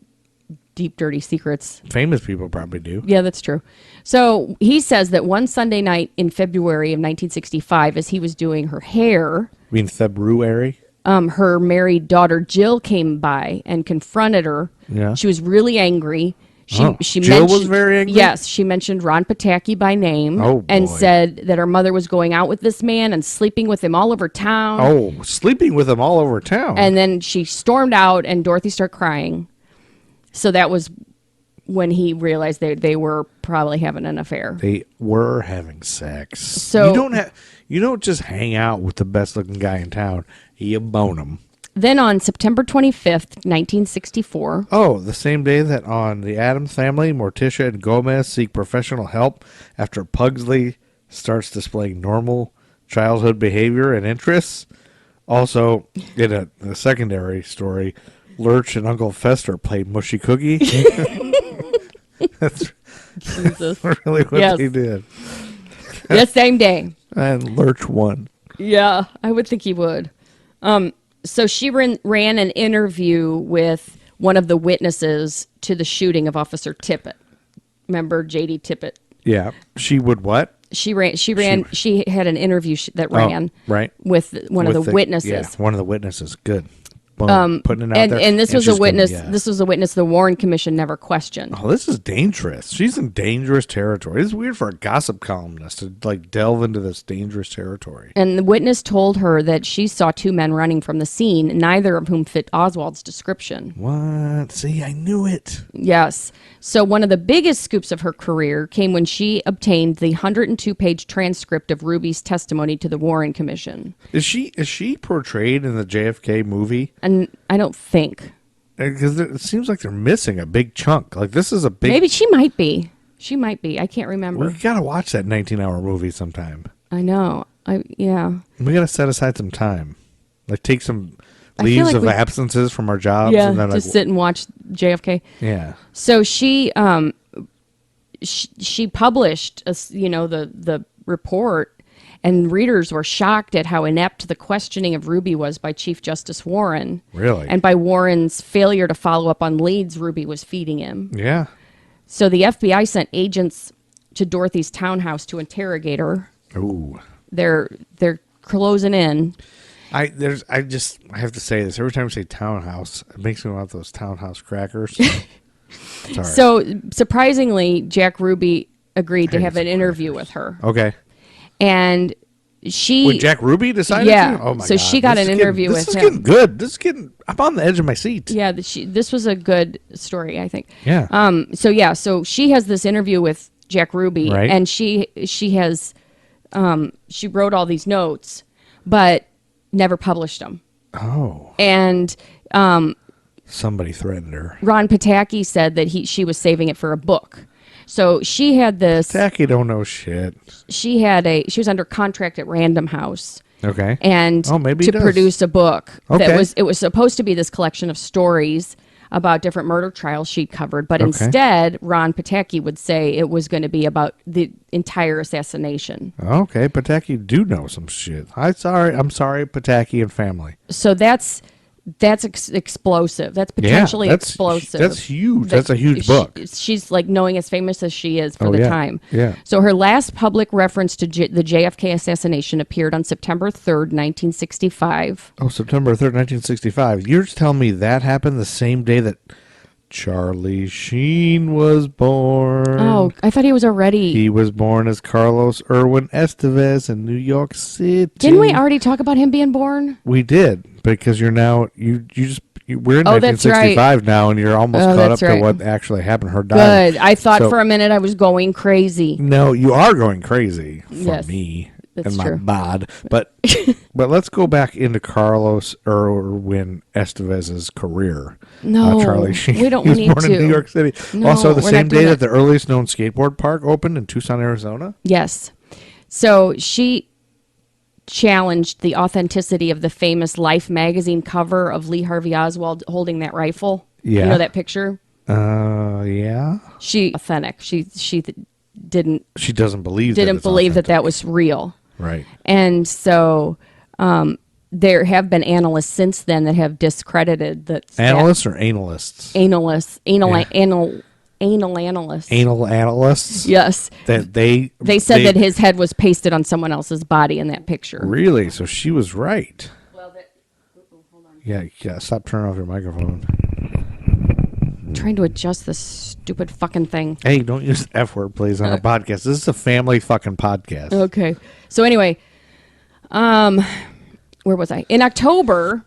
deep, dirty secrets. Famous people probably do. Yeah, that's true. So he says that one Sunday night in February of 1965, as he was doing her hair... You mean February? Her married daughter Jill came by and confronted her. Yeah. She was really angry. Jill was very angry? Yes, she mentioned Ron Pataki by name and said that her mother was going out with this man and sleeping with him all over town. Oh, sleeping with him all over town. And then she stormed out and Dorothy started crying. So that was when he realized they were probably having an affair. They were having sex. So you don't just hang out with the best looking guy in town. You bone him. Then on September 25th, 1964. Oh, the same day that on The Addams Family, Morticia and Gomez seek professional help after Pugsley starts displaying normal childhood behavior and interests. Also, in a secondary story, Lurch and Uncle Fester played Mushy Cookie. That's really what they did. The same day. And Lurch won. Yeah, I would think he would. So she ran an interview with one of the witnesses to the shooting of Officer Tippit. Remember J.D. Tippit? Yeah. She would what? She had an interview that ran with one of the witnesses. Yeah, one of the witnesses. Good. Boom. Putting it out there. And this was a witness. This was a witness the Warren Commission never questioned. Oh, this is dangerous. She's in dangerous territory. It's weird for a gossip columnist to delve into this dangerous territory. And the witness told her that she saw two men running from the scene, neither of whom fit Oswald's description. What? See, I knew it. Yes. So one of the biggest scoops of her career came when she obtained the 102-page transcript of Ruby's testimony to the Warren Commission. Is she portrayed in the JFK movie? And I don't think. Because it seems like they're missing a big chunk. Like, this is a big... Maybe she might be. She might be. I can't remember. We got to watch that 19-hour movie sometime. I know. Yeah. We got to set aside some time. Like, take some leaves of absences from our jobs. Yeah, and then just sit and watch JFK. Yeah. So she published, the report, and readers were shocked at how inept the questioning of Ruby was by Chief Justice Warren. Really? And by Warren's failure to follow up on leads Ruby was feeding him. Yeah. So the FBI sent agents to Dorothy's townhouse to interrogate her. Ooh. They're closing in. I have to say this. Every time I say townhouse, it makes me want those townhouse crackers. Sorry. So surprisingly, Jack Ruby agreed to have an interview with her. Okay. And Wait, Jack Ruby decided to? Oh my so God. she got an interview with him. This is getting good. I'm on the edge of my seat. Yeah, this was a good story, I think. Yeah. So she has this interview with Jack Ruby, right. And she has she wrote all these notes, but never published them. Oh. And somebody threatened her. Ron Pataki said that she was saving it for a book. So she had this. Pataki don't know shit. She was under contract at Random House. Okay. And maybe to produce a book. Okay. It was supposed to be this collection of stories about different murder trials she'd covered. But instead, Ron Pataki would say it was going to be about the entire assassination. Okay, Pataki do know some shit. I'm sorry, Pataki and family. So that's explosive. That's potentially explosive. That's huge. That's a huge book. She's like knowing as famous as she is for the time. Yeah. So her last public reference to the JFK assassination appeared on September 3rd, 1965. Oh, September 3rd, 1965. You're just telling me that happened the same day that Charlie Sheen was born. Oh, I thought he was already. He was born as Carlos Irwin Estevez in New York City. Didn't we already talk about him being born? We did, because we're in 1965 right. now, and you're almost caught up to what actually happened. Her dying. Good. I thought for a minute I was going crazy. No, you are going crazy for yes. me. That's and true. my bod. But let's go back into Carlos Irwin Estevez's career. No, Charlie Sheen. We don't he was need born to. in New York City. No, also, the we're same not doing day that the earliest known skateboard park opened in Tucson, Arizona. Yes. So she challenged the authenticity of the famous Life magazine cover of Lee Harvey Oswald holding that rifle. Yeah. You know that picture? Yeah. She authentic. She didn't. She doesn't believe. Didn't believe that was real. Right. And so there have been analysts since then that have discredited that. Analysts or analists? Anal analysts. Anal analysts? Yes. That they said that his head was pasted on someone else's body in that picture. Really? So she was right. Well, hold on. Yeah, stop turning off your microphone. I'm trying to adjust this stupid fucking thing. Hey, don't use the F word, please, on a podcast. This is a family fucking podcast. Okay. So anyway, where was I? In October,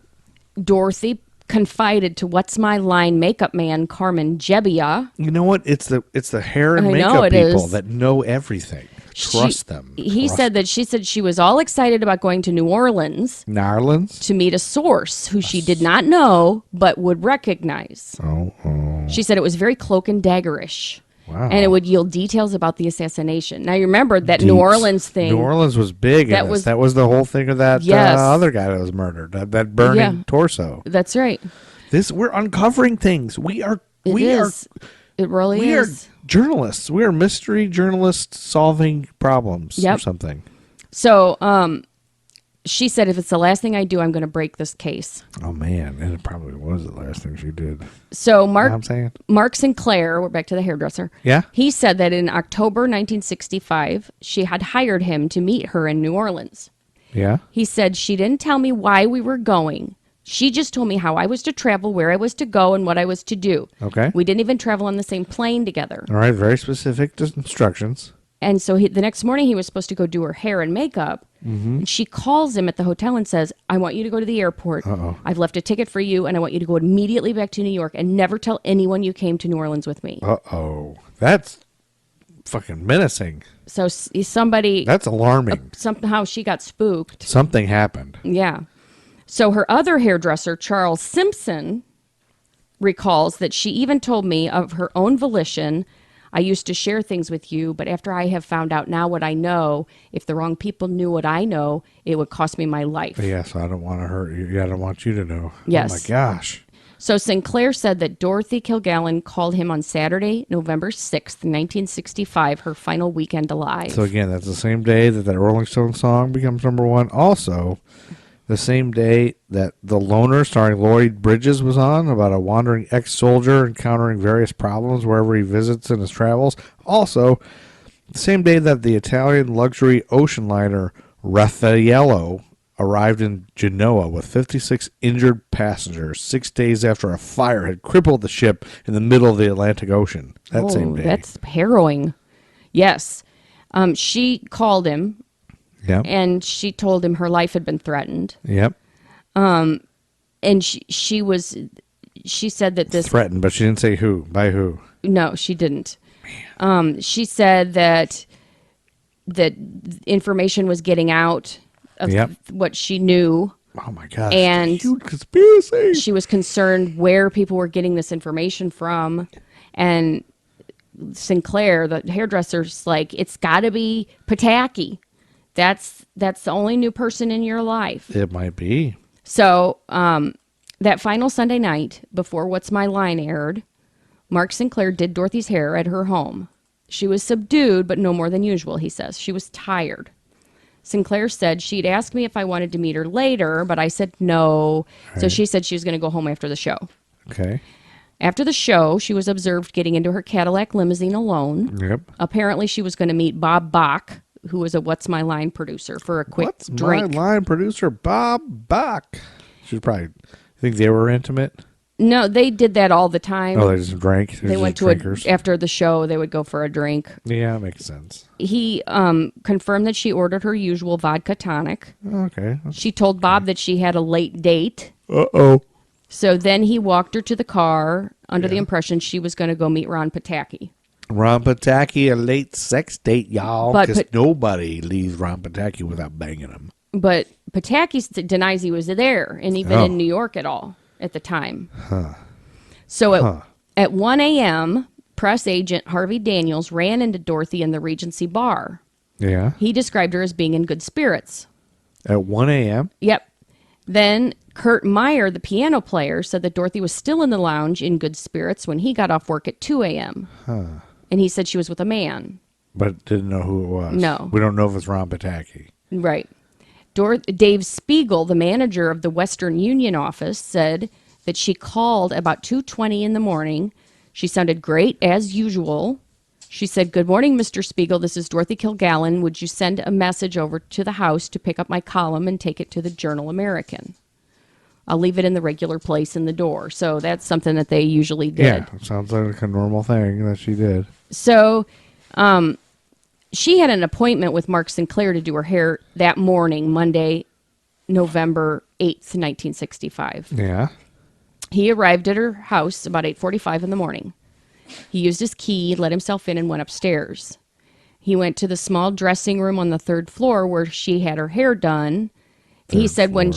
Dorothy confided to What's My Line makeup man Carmen Jebbia. You know what? It's the hair and I makeup know it people is. that know everything. Trust them. She said she was all excited about going to New Orleans to meet a source who she did not know but would recognize. Oh. She said it was very cloak and daggerish. Wow. And it would yield details about the assassination. Now, you remember that New Orleans thing. New Orleans was big. That was the whole thing of that other guy that was murdered. That burning torso. That's right. We're uncovering things. It really is. We are journalists. We are mystery journalists solving problems or something. So, she said, if it's the last thing I do, I'm going to break this case. Oh, man. And it probably was the last thing she did. So, You know what I'm saying? Mark Sinclair, we're back to the hairdresser. Yeah. He said that in October 1965, she had hired him to meet her in New Orleans. Yeah. He said, she didn't tell me why we were going. She just told me how I was to travel, where I was to go, and what I was to do. Okay. We didn't even travel on the same plane together. All right. Very specific instructions. And so the next morning, he was supposed to go do her hair and makeup. Mm-hmm. And she calls him at the hotel and says, I want you to go to the airport. Uh-oh. I've left a ticket for you, and I want you to go immediately back to New York and never tell anyone you came to New Orleans with me. Uh-oh. That's fucking menacing. So somebody... That's alarming. Somehow she got spooked. Something happened. Yeah. So her other hairdresser, Charles Simpson, recalls that she even told me of her own volition, I used to share things with you, but after I have found out now what I know, if the wrong people knew what I know, it would cost me my life. Yeah, so I don't want to hurt you. Yeah, I don't want you to know. Yes. Oh, my gosh. So Sinclair said that Dorothy Kilgallen called him on Saturday, November 6th, 1965, her final weekend alive. So again, that's the same day that Rolling Stone song becomes number one. Also, the same day that The Loner, starring Lloyd Bridges, was on, about a wandering ex-soldier encountering various problems wherever he visits in his travels. Also, the same day that the Italian luxury ocean liner Raffaello arrived in Genoa with 56 injured passengers 6 days after a fire had crippled the ship in the middle of the Atlantic Ocean. That same day. That's harrowing. Yes. She called him. Yep. And she told him her life had been threatened. Yep. And she said that this... Threatened, but she didn't say who. By who? No, she didn't. She said that information was getting out of what she knew. Oh my gosh. And huge conspiracy. She was concerned where people were getting this information from. And Sinclair, the hairdresser's like, it's got to be Pataki. That's the only new person in your life. It might be. So That final Sunday night, before What's My Line aired, Mark Sinclair did Dorothy's hair at her home. She was subdued, but no more than usual, he says. She was tired. Sinclair said she'd asked me if I wanted to meet her later, but I said no. Right. So she said she was going to go home after the show. Okay. After the show, she was observed getting into her Cadillac limousine alone. Yep. Apparently, she was going to meet Bob Bach, who was a What's My Line producer, for a quick What's drink. my line producer, Bob Bach? Should probably think they were intimate. No, they did that all the time. Oh, they just drank. They went to after the show. They would go for a drink. Yeah, makes sense. He confirmed that she ordered her usual vodka tonic. Okay. She told Bob that she had a late date. Uh-oh. So then he walked her to the car under the impression she was going to go meet Ron Pataki. Ron Pataki, a late sex date, y'all. But Because nobody leaves Ron Pataki without banging him. But Pataki denies he was there and even in New York at all at the time. So at 1 a.m., press agent Harvey Daniels ran into Dorothy in the Regency bar. Yeah. He described her as being in good spirits. At 1 a.m.? Yep. Then Kurt Meyer, the piano player, said that Dorothy was still in the lounge in good spirits when he got off work at 2 a.m. And he said she was with a man. But didn't know who it was. No. We don't know if it's Ron Pataki. Right. Dave Spiegel, the manager of the Western Union office, said that she called about 2:20 in the morning. She sounded great as usual. She said, "Good morning, Mr. Spiegel. This is Dorothy Kilgallen. Would you send a message over to the house to pick up my column and take it to the Journal-American? I'll leave it in the regular place in the door." So that's something that they usually did. Yeah, sounds like a normal thing that she did. So she had an appointment with Mark Sinclair to do her hair that morning, Monday, November 8th, 1965. Yeah. He arrived at her house about 8:45 in the morning. He used his key, let himself in, and went upstairs. He went to the small dressing room on the third floor where she had her hair done. He said when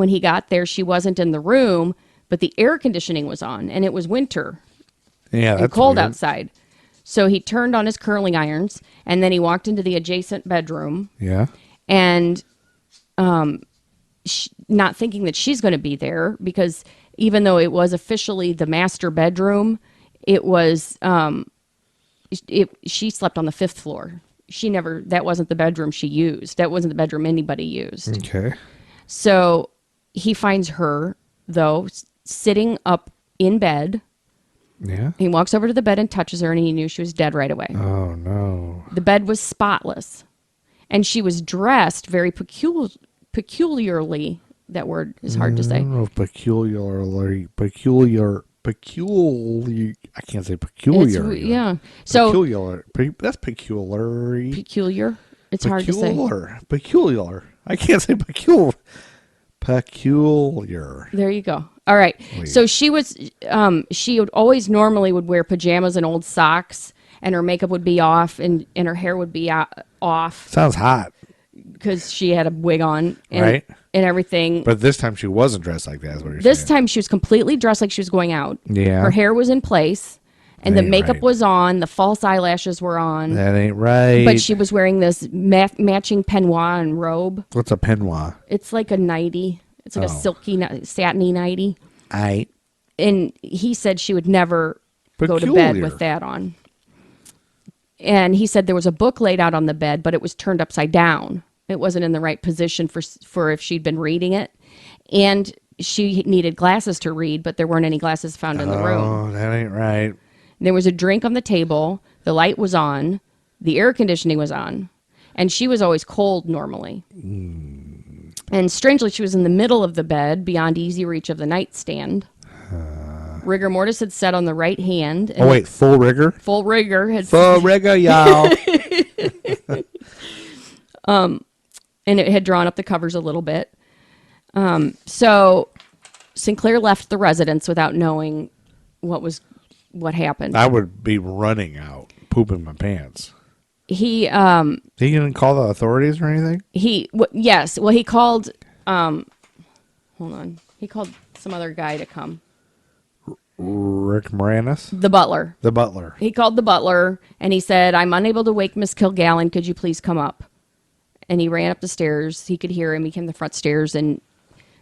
he got there, she wasn't in the room, but the air conditioning was on, and it was winter Yeah, and that's cold weird. outside. So he turned on his curling irons, and then he walked into the adjacent bedroom, Yeah. and not thinking that she's going to be there, because even though it was officially the master bedroom, it was she slept on the fifth floor. That wasn't the bedroom she used. That wasn't the bedroom anybody used. Okay. So he finds her, though, sitting up in bed. Yeah. He walks over to the bed and touches her, and he knew she was dead right away. Oh, no. The bed was spotless, and she was dressed very peculiarly. That word is hard to I say. don't know if peculiar. I can't say peculiar. Yeah. So Peculiar. That's peculiar. peculiar. It's hard to say. Peculiar. I can't say peculiar. Peculiar. There you go. All right. Wait. So she was. She would always normally would wear pajamas and old socks, and her makeup would be off, and her hair would be off Sounds hot. because she had a wig on, and, Right. and everything. But this time she wasn't dressed like that, is what you're This saying. time she was completely dressed like she was going out. Yeah. Her hair was in place, and the Ain't makeup right. was on. The false eyelashes were on. That ain't right. But she was wearing this matching peignoir and robe. What's a peignoir? It's like a nightie. It's like a silky, satiny nightie. And he said she would never go to bed Peculiar. with that on. And he said there was a book laid out on the bed, but it was turned upside down. It wasn't in the right position for if she'd been reading it. And she needed glasses to read, but there weren't any glasses found in the room. Oh, that ain't right. There was a drink on the table. The light was on. The air conditioning was on. And she was always cold normally. And strangely, she was in the middle of the bed, beyond easy reach of the nightstand. Rigor mortis had set on the right hand. And Oh, wait, full rigor? full rigor had Full rigor, y'all. and it had drawn up the covers a little bit. So Sinclair left the residence without knowing what happened. I would be running out, pooping my pants. He He didn't call the authorities or anything? yes. Well, he called. Hold on. He called some other guy to come. Rick Moranis? The butler. The butler. He called the butler and he said, "I'm unable to wake Miss Kilgallen. Could you please come up?" And he ran up the stairs. He could hear him. He came to the front stairs, and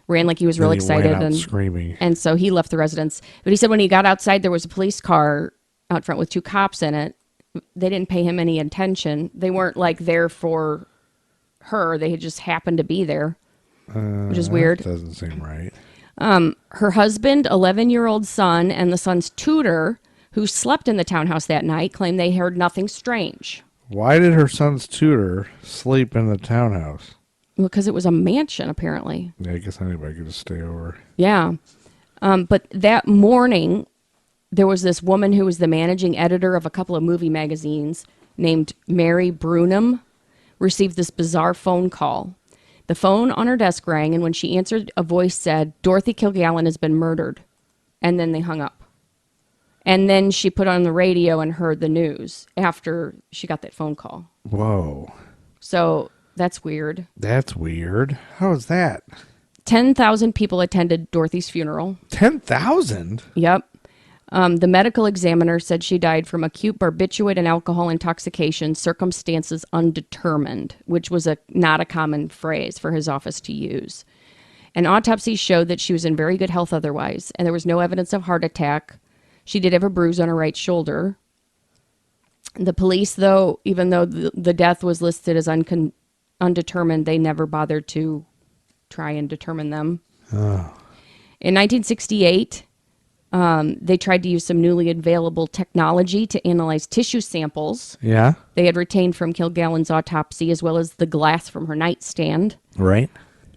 ran like he was real Then he ran excited out and screaming. And so he left the residence. But he said when he got outside, there was a police car out front with 2 cops in it. They didn't pay him any attention. They weren't like there for her. They had just happened to be there, which is weird. Doesn't seem right. Her husband, 11-year-old son, and the son's tutor, who slept in the townhouse that night, claimed they heard nothing strange. Why did her son's tutor sleep in the townhouse? Well, because it was a mansion, apparently. Yeah, I guess anybody could just stay over. Yeah. But that morning, there was this woman who was the managing editor of a couple of movie magazines named Mary Brunham, received this bizarre phone call. The phone on her desk rang, and when she answered, a voice said, "Dorothy Kilgallen has been murdered." And then they hung up. And then she put on the radio and heard the news after she got that phone call. Whoa. So that's weird. That's weird. How is that? 10,000 people attended Dorothy's funeral. 10,000? Yep. The medical examiner said she died from acute barbiturate and alcohol intoxication, circumstances undetermined, which was not a common phrase for his office to use. An autopsy showed that she was in very good health otherwise, and there was no evidence of heart attack. She did have a bruise on her right shoulder. The police, though, even though the death was listed as undetermined, they never bothered to try and determine them. Oh. In 1968, they tried to use some newly available technology to analyze tissue samples Yeah? they had retained from Kilgallen's autopsy, as well as the glass from her nightstand. Right?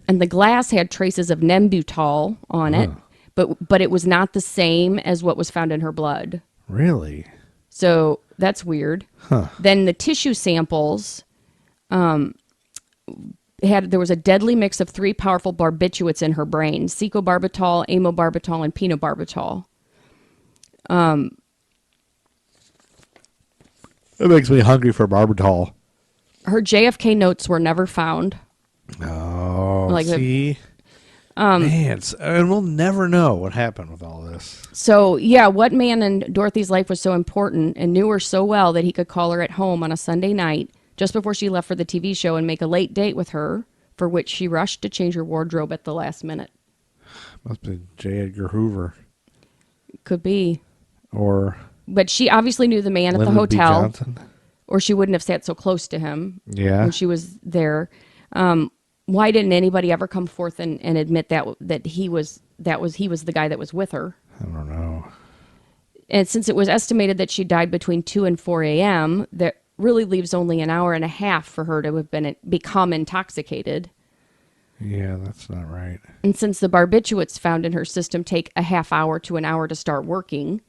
And the glass had traces of Nembutal on it, but it was not the same as what was found in her blood. Really? So that's weird. Huh. Then the tissue samples there was a deadly mix of 3 powerful barbiturates in her brain: secobarbital, amobarbital, and phenobarbital. It makes me hungry for barbital. Her JFK notes were never found. Oh, Like the- see? Man, and we'll never know what happened with all this. So, yeah, what man in Dorothy's life was so important and knew her so well that he could call her at home on a Sunday night just before she left for the TV show and make a late date with her, for which she rushed to change her wardrobe at the last minute? Must be J. Edgar Hoover. Could be. Or But she obviously knew the man at the Lyndon B. hotel, Johnson. or she wouldn't have sat so close to him Yeah. when she was there. Why didn't anybody ever come forth and admit that he was the guy that was with her? I don't know. And since it was estimated that she died between 2 and 4 a.m., that really leaves only an hour and a half for her to have become intoxicated. Yeah, that's not right. And since the barbiturates found in her system take a half hour to an hour to start working,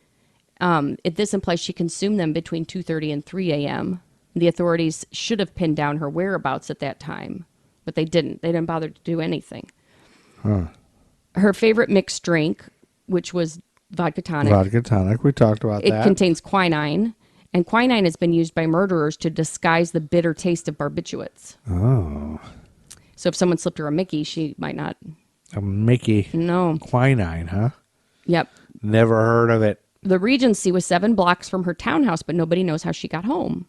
this implies she consumed them between 2:30 and 3 a.m. The authorities should have pinned down her whereabouts at that time, but they didn't. They didn't bother to do anything. Huh. Her favorite mixed drink, which was vodka tonic. Vodka tonic. We talked about It that. contains quinine, and quinine has been used by murderers to disguise the bitter taste of barbiturates. Oh. So if someone slipped her a Mickey, she might not. A Mickey. No. Quinine, huh? Yep. Never heard of it. The Regency was 7 blocks from her townhouse, but nobody knows how she got home.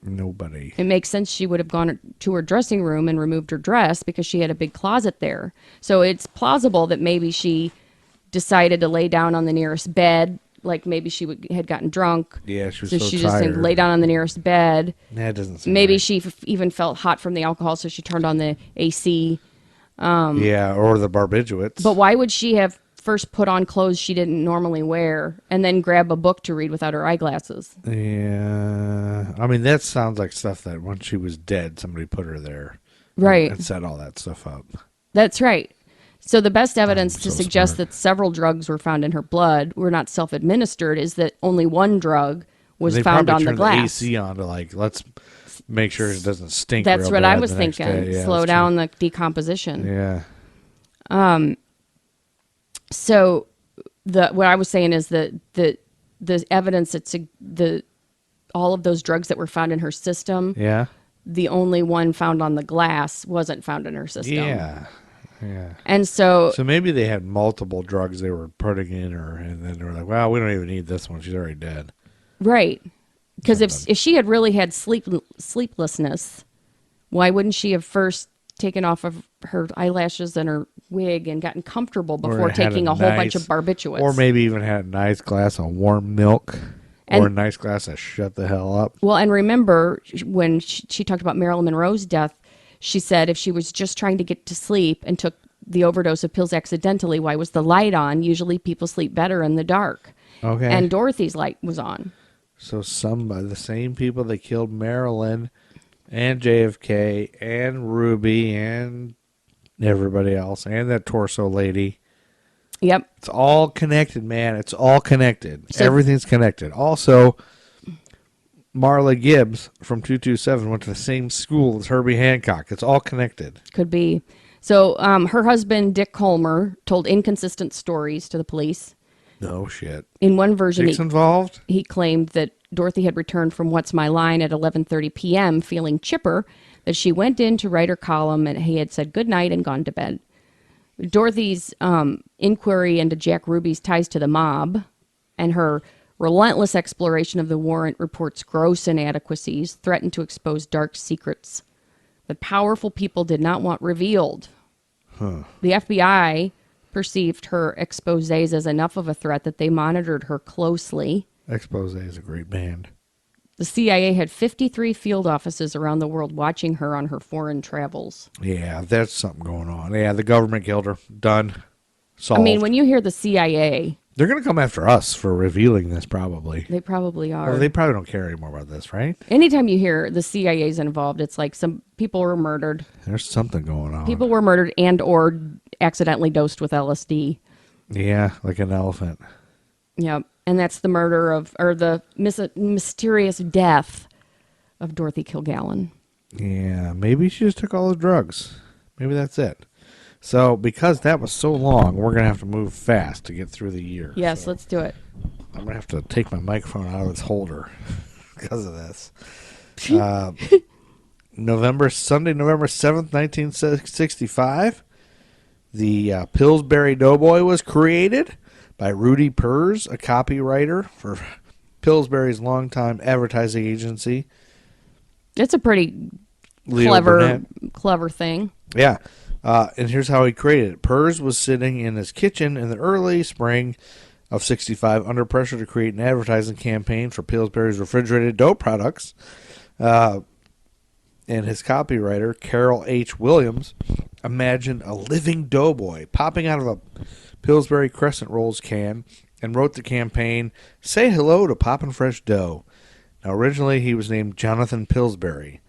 Nobody. It makes sense she would have gone to her dressing room and removed her dress because she had a big closet there. So it's plausible that maybe she decided to lay down on the nearest bed, like maybe she had gotten drunk. Yeah, she was so so she tired. just lay down on the nearest bed. That doesn't seem Maybe right. she even felt hot from the alcohol, so she turned on the AC. Yeah, or the barbiturates. But why would she have first put on clothes she didn't normally wear and then grab a book to read without her eyeglasses? Yeah. I mean, that sounds like stuff that when she was dead, somebody put her there. Right. And set all that stuff up. That's right. So the best evidence to so suggest smart. that several drugs were found in her blood were not self-administered is that only one drug was They found probably on the turned glass. AC on to let's make sure it doesn't stink. That's real what bad I was the next thinking. day. Yeah, Slow that's down the decomposition. true. Yeah. So what I was saying is that the evidence that all of those drugs that were found in her system, Yeah. the only one found on the glass wasn't found in her system. Yeah. Yeah. And so So maybe they had multiple drugs they were putting in her, and then they were like, well, we don't even need this one. She's already dead. right. Because if she had really had sleeplessness, why wouldn't she have first taken off of her eyelashes and her wig and gotten comfortable Or before had taking a whole bunch of barbiturates. Or maybe even had a nice glass of warm milk. Or a nice glass of shut the hell up. Well, and remember when she talked about Marilyn Monroe's death, she said if she was just trying to get to sleep and took the overdose of pills accidentally, why was the light on? Usually people sleep better in the dark. Okay. And Dorothy's light was on. So the same people that killed Marilyn and JFK and Ruby and everybody else and that torso lady. Yep. It's all connected, man. It's all connected. So, everything's connected. Also, Marla Gibbs from 227 went to the same school as Herbie Hancock. It's all connected. Could be. So her husband, Dick Colmer, told inconsistent stories to the police. No shit. In one version, Dick's involved? He claimed that Dorothy had returned from What's My Line at 11:30 p.m. feeling chipper, that she went in to write her column and he had said goodnight and gone to bed. Dorothy's inquiry into Jack Ruby's ties to the mob and her relentless exploration of the warrant reports gross inadequacies threatened to expose dark secrets that powerful people did not want revealed. The FBI perceived her exposés as enough of a threat that they monitored her closely. Exposé is a great band. The CIA had 53 field offices around the world watching her on her foreign travels. Yeah, there's something going on. Yeah, the government killed her. Done. Solved. I mean, when you hear the CIA... They're going to come after us for revealing this, probably. They probably are. Well, they probably don't care anymore about this, right? Anytime you hear the CIA's involved, it's like some people were murdered. There's something going on. People were murdered and or accidentally dosed with LSD. Yeah, like an elephant. Yep. And that's the murder of, or the mysterious death of Dorothy Kilgallen. Yeah, maybe she just took all the drugs. Maybe that's it. So, because that was so long, we're going to have to move fast to get through the year. Yes, so let's do it. I'm going to have to take my microphone out of its holder because of this. Sunday, November 7th, 1965, the Pillsbury Doughboy was created by Rudy Purrs, a copywriter for Pillsbury's longtime advertising agency. It's a pretty clever thing. Yeah. And here's how he created it. Purrs was sitting in his kitchen in the early spring of 65 under pressure to create an advertising campaign for Pillsbury's refrigerated dough products. And his copywriter, Carol H. Williams, imagined a living doughboy popping out of a Pillsbury Crescent Rolls can and wrote the campaign, "Say hello to Poppin' Fresh Dough." Now, originally he was named Jonathan Pillsbury.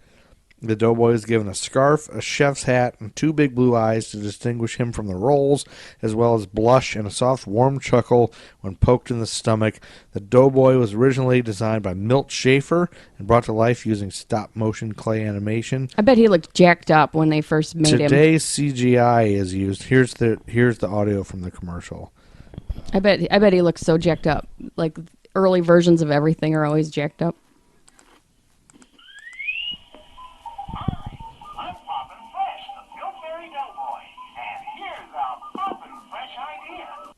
The doughboy was given a scarf, a chef's hat, and two big blue eyes to distinguish him from the rolls, as well as blush and a soft, warm chuckle when poked in the stomach. The doughboy was originally designed by Milt Schaefer and brought to life using stop-motion clay animation. I bet he looked jacked up when they first made him. Today's CGI is used. Here's the audio from the commercial. I bet he looks so jacked up. Like early versions of everything are always jacked up.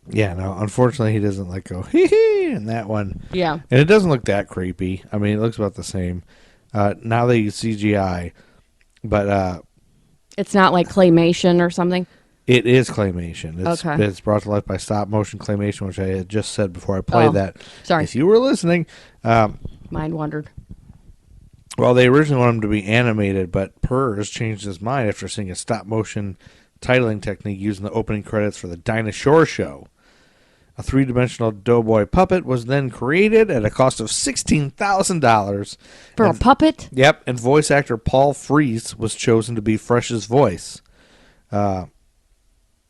Yeah, no, unfortunately he doesn't like go hee hee in that one. Yeah. And it doesn't look that creepy. I mean, it looks about the same. Now they use CGI, but it's not like claymation or something? It is claymation. Okay. It's brought to life by stop motion claymation, which I had just said before I played that. Sorry. If you were listening. Mind wandered. Well, they originally wanted him to be animated, but Purrs changed his mind after seeing a stop motion titling technique used in the opening credits for the Dinah Shore Show. A three-dimensional doughboy puppet was then created at a cost of $16,000. For a puppet? Yep, and voice actor Paul Frees was chosen to be Fresh's voice. And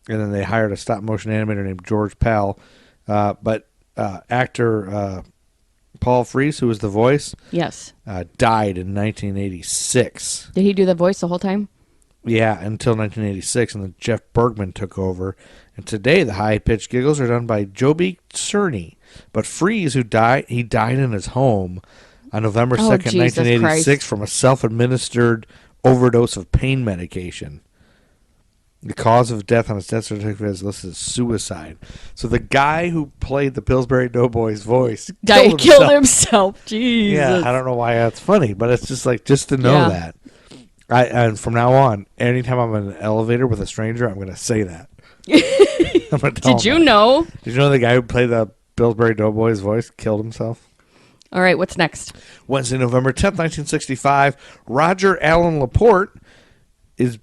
then they hired a stop-motion animator named George Pal. But actor Paul Frees, who was the voice, yes, died in 1986. Did he do the voice the whole time? Yeah, until 1986, and then Jeff Bergman took over. And today, the high-pitched giggles are done by Joby Cerny. But Freeze, he died in his home on November 2nd, 1986, Christ. From a self-administered overdose of pain medication. The cause of death on his death certificate is listed as suicide. So the guy who played the Pillsbury Doughboy's voice killed himself. Jesus. Yeah, I don't know why that's funny, but it's just to know that. And from now on, anytime I'm in an elevator with a stranger, I'm going to say that. I'm gonna tell Did you him that. know? Did you know the guy who played the Pillsbury Doughboy's voice killed himself? All right, what's next? Wednesday, November 10th, 1965, Roger Allen Laporte is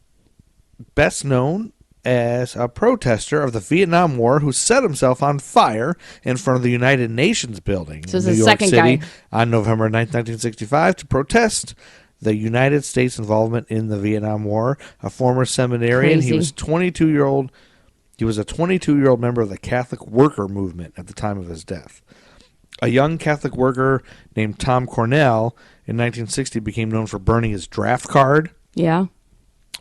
best known as a protester of the Vietnam War who set himself on fire in front of the United Nations building So in this New is the York second City guy. on November 9th, 1965 to protest the United States involvement in the Vietnam War. A former seminarian, Crazy. he was a 22-year-old member of the Catholic worker movement at the time of his death. A young Catholic worker named Tom Cornell in 1960 became known for burning his draft card. Yeah.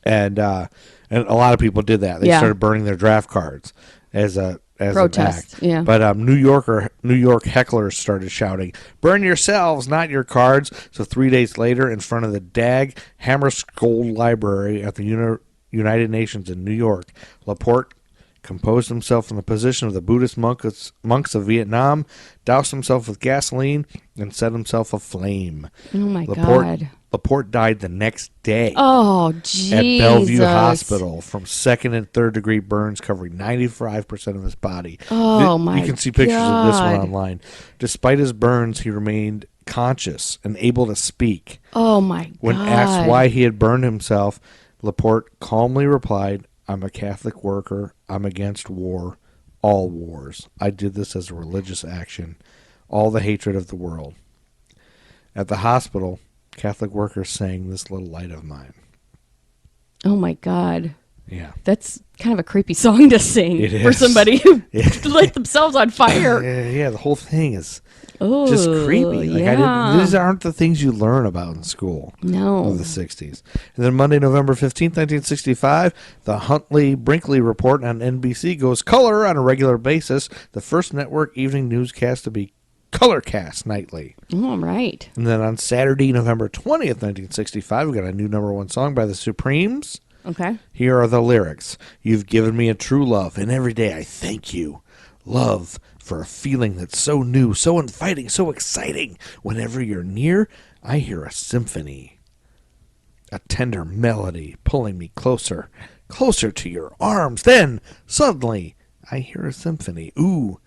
And a lot of people did that. They Yeah. started burning their draft cards as Protest, an act. yeah. But New York hecklers started shouting, "Burn yourselves, not your cards." So 3 days later, in front of the Dag Hammarskjöld Library at the United Nations in New York, Laporte composed himself from the position of the Buddhist monks of Vietnam, doused himself with gasoline, and set himself aflame. Oh, my God. Laporte died the next day. Oh, Jesus. At Bellevue Hospital from second and third degree burns covering 95% of his body. Oh, my You can see pictures of this one God. online. Despite his burns, he remained conscious and able to speak. Oh, my God. When asked why he had burned himself, Laporte calmly replied, "I'm a Catholic worker. I'm against war. All wars. I did this as a religious action. All the hatred of the world." At the hospital, Catholic workers sang "This Little Light of Mine." Oh, my God. Yeah. That's kind of a creepy song to sing It for is. somebody who Yeah. lit themselves on fire. Yeah, the whole thing is Oh, just creepy. Like yeah. these aren't the things you learn about in school No. of the 60s. And then Monday, November 15th, 1965, the Huntley-Brinkley Report on NBC goes color on a regular basis, the first network evening newscast to be colorcast nightly. All right. And then on Saturday, November 20th, 1965, we got a new number one song by the Supremes. Okay. Here are the lyrics. "You've given me a true love, and every day I thank you. Love for a feeling that's so new, so inviting, so exciting. Whenever you're near, I hear a symphony. A tender melody pulling me closer, closer to your arms. Then, suddenly, I hear a symphony. Ooh,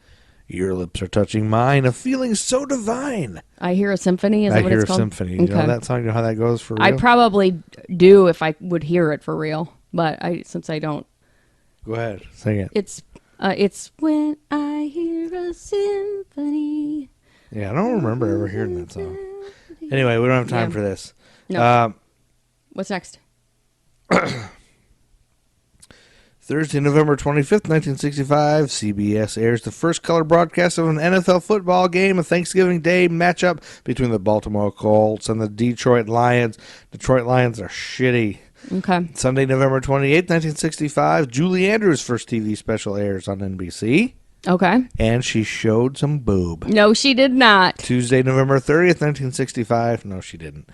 your lips are touching mine, a feeling so divine." I Hear a Symphony. Is I that what hear it's a called? symphony. You know that song? You know how that goes for real? I probably do if I would hear it for real, but since I don't, Go ahead, sing it. it's when I hear a symphony. Yeah, I don't remember ever hearing that song. Anyway, we don't have time Yeah. for this. No. What's next? Thursday, November 25th, 1965, CBS airs the first color broadcast of an NFL football game, a Thanksgiving Day matchup between the Baltimore Colts and the Detroit Lions. Detroit Lions are shitty. Okay. Sunday, November 28th, 1965, Julie Andrews' first TV special airs on NBC, Okay. and she showed some boob. No, she did not. Tuesday, November 30th, 1965. No, she didn't.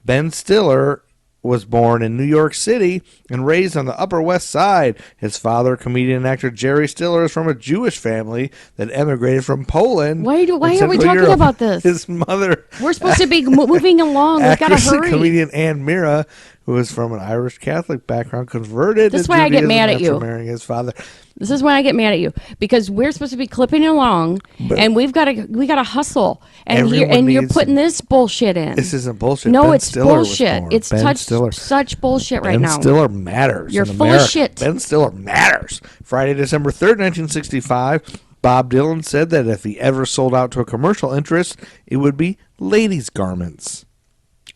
Ben Stiller was born in New York City and raised on the Upper West Side. His father, comedian and actor Jerry Stiller, is from a Jewish family that emigrated from Poland. Why in are we Central talking Europe. about this? His mother, We're supposed to be moving along. We've got to actress and hurry. comedian Ann Mira, who is from an Irish Catholic background, converted That's to why I get Judaism mad at after you. marrying his father. This is when I get mad at you because we're supposed to be clipping along, and we got to hustle. And Everyone you're needs- putting this bullshit in. This isn't bullshit. No, Ben it's Stiller was bullshit. born. It's Ben Stiller. such bullshit right Ben now. Stiller matters. You're in full of America. shit. Ben Stiller matters. Friday, December 3rd, 1965, Bob Dylan said that if he ever sold out to a commercial interest, it would be ladies' garments.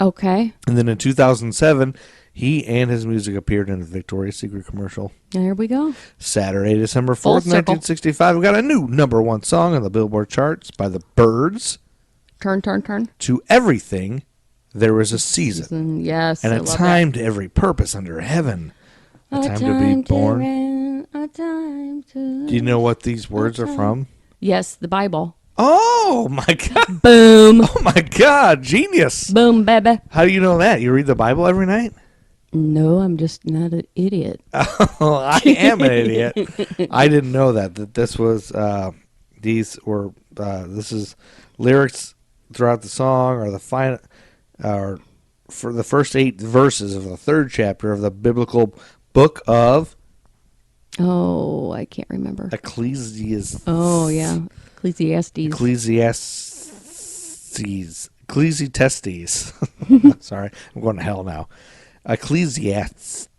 Okay, And then in 2007, he and his music appeared in a Victoria's Secret commercial. there we go. Saturday, December Full 4th, circle. 1965, we got a new number one song on the Billboard charts by the Byrds. Turn. To Everything, There Is a Season. Yes, And I a love time to every purpose under heaven. A time to be born. A time to. Do you know what these words are from? Yes, the Bible. Oh my god! Boom, Oh my god! Genius! boom, baby. How do you know that? You read the Bible every night? No, I'm just not an idiot. Oh, I am an idiot. I didn't know that this was these were this is lyrics throughout the song or the for the first 8 verses of the 3rd chapter of the biblical book of Oh, I can't remember. Ecclesiastes. Oh, yeah. Ecclesiastes. Ecclesiastes. Sorry, I'm going to hell now. Ecclesiastes.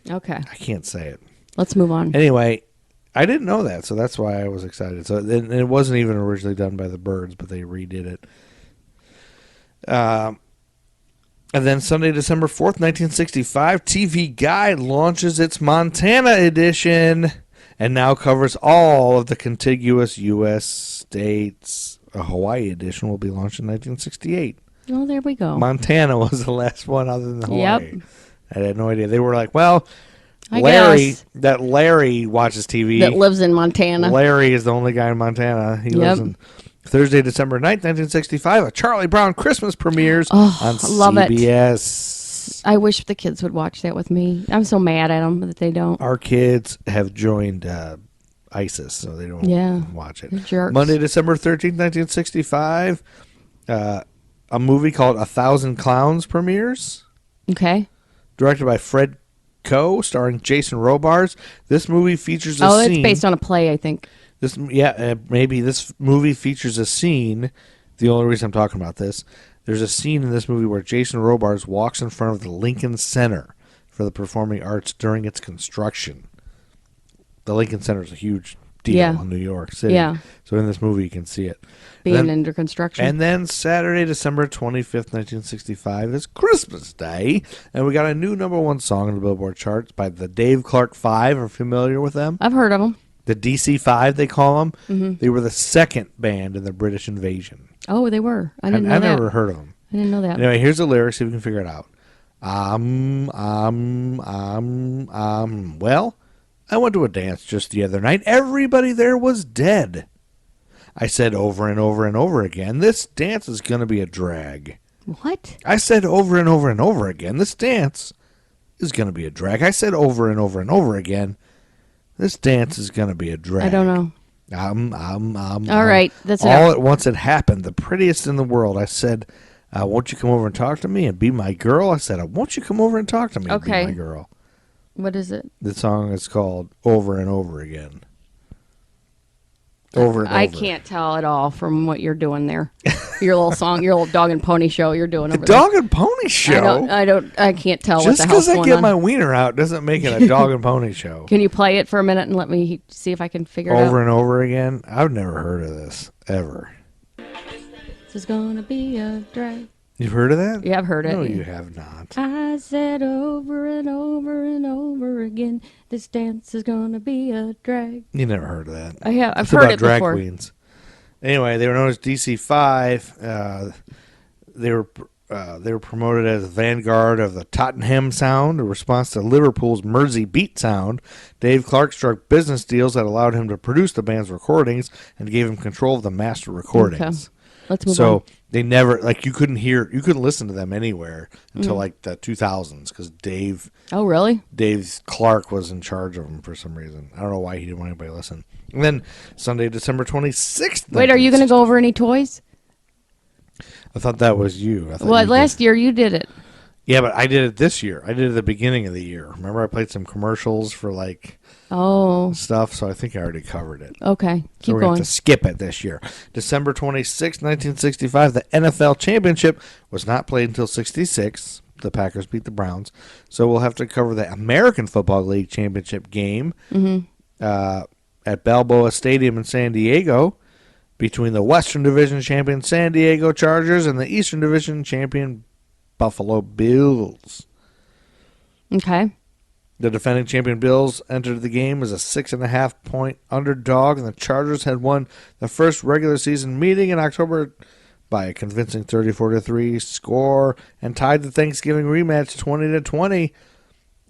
Okay. I can't say it. Let's move on. Anyway, I didn't know that, so that's why I was excited. So and it wasn't even originally done by the Byrds, but they redid it. And then Sunday, December 4th, 1965, TV Guide launches its Montana edition and now covers all of the contiguous U.S. states. A Hawaii edition will be launched in 1968. Oh, there we go. Montana was the last one other than Hawaii. Yep. I had no idea. They were like, well, I Larry guess. watches TV. That lives in Montana. Larry is the only guy in Montana. He lives in Thursday, December 9th, 1965. A Charlie Brown Christmas premieres on love CBS. I wish the kids would watch that with me. I'm so mad at them that they don't. Our kids have joined ISIS, so they don't watch it. They're jerks. Monday, December 13th, 1965. A movie called 1,000 Clowns premieres. Okay. Directed by Fred Coe, starring Jason Robards. This movie features a scene. It's based on a play, I think. Maybe this movie features a scene. The only reason I'm talking about this, there's a scene in this movie where Jason Robards walks in front of the Lincoln Center for the Performing Arts during its construction. The Lincoln Center is a huge deal in New York City. Yeah. So in this movie, you can see it. Being under construction. And then Saturday, December 25th, 1965 is Christmas Day. And we got a new #1 song on the Billboard charts by the Dave Clark Five. Are you familiar with them? I've heard of them. The DC Five, they call them. Mm-hmm. They were the second band in the British invasion. Oh, they were. I didn't know that. I've never heard of them. I didn't know that. Anyway, here's the lyrics, see if we can figure it out. Well, I went to a dance just the other night. Everybody there was dead. I said over and over and over again, this dance is going to be a drag. What? I said over and over and over again, this dance is going to be a drag. I said over and over and over again, this dance is going to be a drag. I don't know. All right. That's all at once it happened, the prettiest in the world. I said, won't you come over and talk to me and be my girl? I said, won't you come over and talk to me and be my girl? What is it? The song is called Over and Over Again. Over and over. I can't tell at all from what you're doing there. Your little song, your little dog and pony show you're doing over there. Dog and pony show? I can't tell Just what the hell's going on. Just because I get my wiener out doesn't make it a dog and pony show. Can you play it for a minute and let me see if I can figure it out? Over and over again? I've never heard of this, ever. This is gonna be a drag. You've heard of that? Yeah, I've heard it. No, you have not. I said over and over and over again, this dance is gonna be a drag. You never heard of that. I have. I've It's heard about it drag before. queens. Anyway, they were known as DC5. They were promoted as the vanguard of the Tottenham sound, a response to Liverpool's Mersey beat sound. Dave Clark struck business deals that allowed him to produce the band's recordings and gave him control of the master recordings. Okay. Let's move on. So they never, you couldn't listen to them anywhere until like the 2000s because Dave. Oh, really? Dave Clark was in charge of them for some reason. I don't know why he didn't want anybody to listen. And then Sunday, December 26th. Wait, are you going to go over any toys? I thought that was you. Well, last year you did it. Yeah, but I did it this year. I did it at the beginning of the year. Remember I played some commercials for stuff, so I think I already covered it. Okay, So keep we're going going. to skip it this year. December 26, 1965, the NFL Championship was not played until 66. The Packers beat the Browns. So we'll have to cover the American Football League Championship game at Balboa Stadium in San Diego between the Western Division champion San Diego Chargers and the Eastern Division champion Buffalo Bills. Okay. The defending champion Bills entered the game as a 6.5-point underdog, and the Chargers had won the first regular season meeting in October by a convincing 34-3 score and tied the Thanksgiving rematch 20-20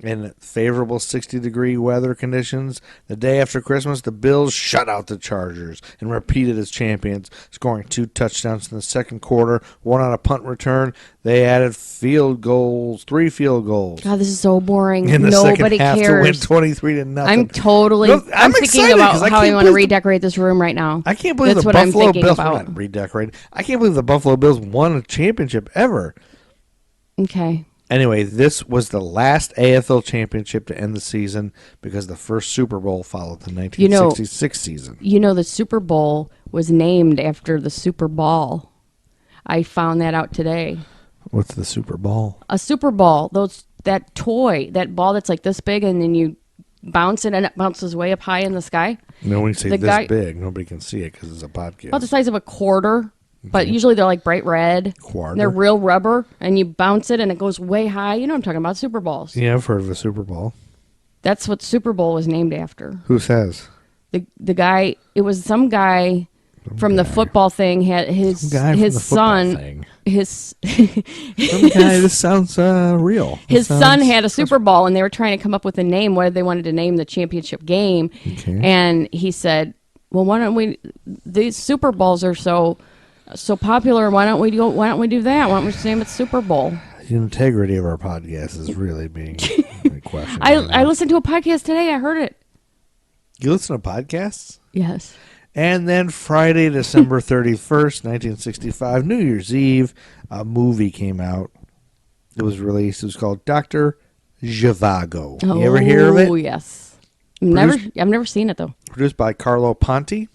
in favorable 60-degree weather conditions. The day after Christmas, the Bills shut out the Chargers and repeated as champions, scoring 2 touchdowns in the second quarter, 1 on a punt return. They added 3 field goals. God, this is so boring. In the Nobody second half cares. to win 23-0. I'm totally. No, I'm thinking excited about 'cause how I can't want to believe redecorate this room right now. I can't believe That's the what I'm Buffalo thinking Bills about. were not redecorated. I can't believe the Buffalo Bills won a championship ever. Okay. Anyway, this was the last AFL championship to end the season because the first Super Bowl followed the 1966 season. You know, the Super Bowl was named after the Super Ball. I found that out today. What's the Super Bowl? A Super Ball, that toy, that ball that's like this big, and then you bounce it, and it bounces way up high in the sky. No, when you say this big, nobody can see it because it's a podcast. About the size of a quarter. But usually they're like bright red. Quarter. They're real rubber, and you bounce it, and it goes way high. You know what I'm talking about, Super Balls. Yeah, I've heard of a Super Bowl. That's what Super Bowl was named after. Who says? The guy, it was some guy from the football thing, had his son. His some guy, this sounds real. His son had a Super Bowl, and they were trying to come up with a name, what they wanted to name the championship game. Okay. And he said, well, why don't we, these Super Bowls are so popular, why don't we do that? Why don't we just name it Super Bowl? The integrity of our podcast is really being questioned. I listened to a podcast today. I heard it. You listen to podcasts? Yes. And then Friday, December 31st, 1965, New Year's Eve, a movie came out. It was released. It was called Dr. Zhivago. You ever hear of it? Oh, yes. I've never seen it, though. Produced by Carlo Ponti.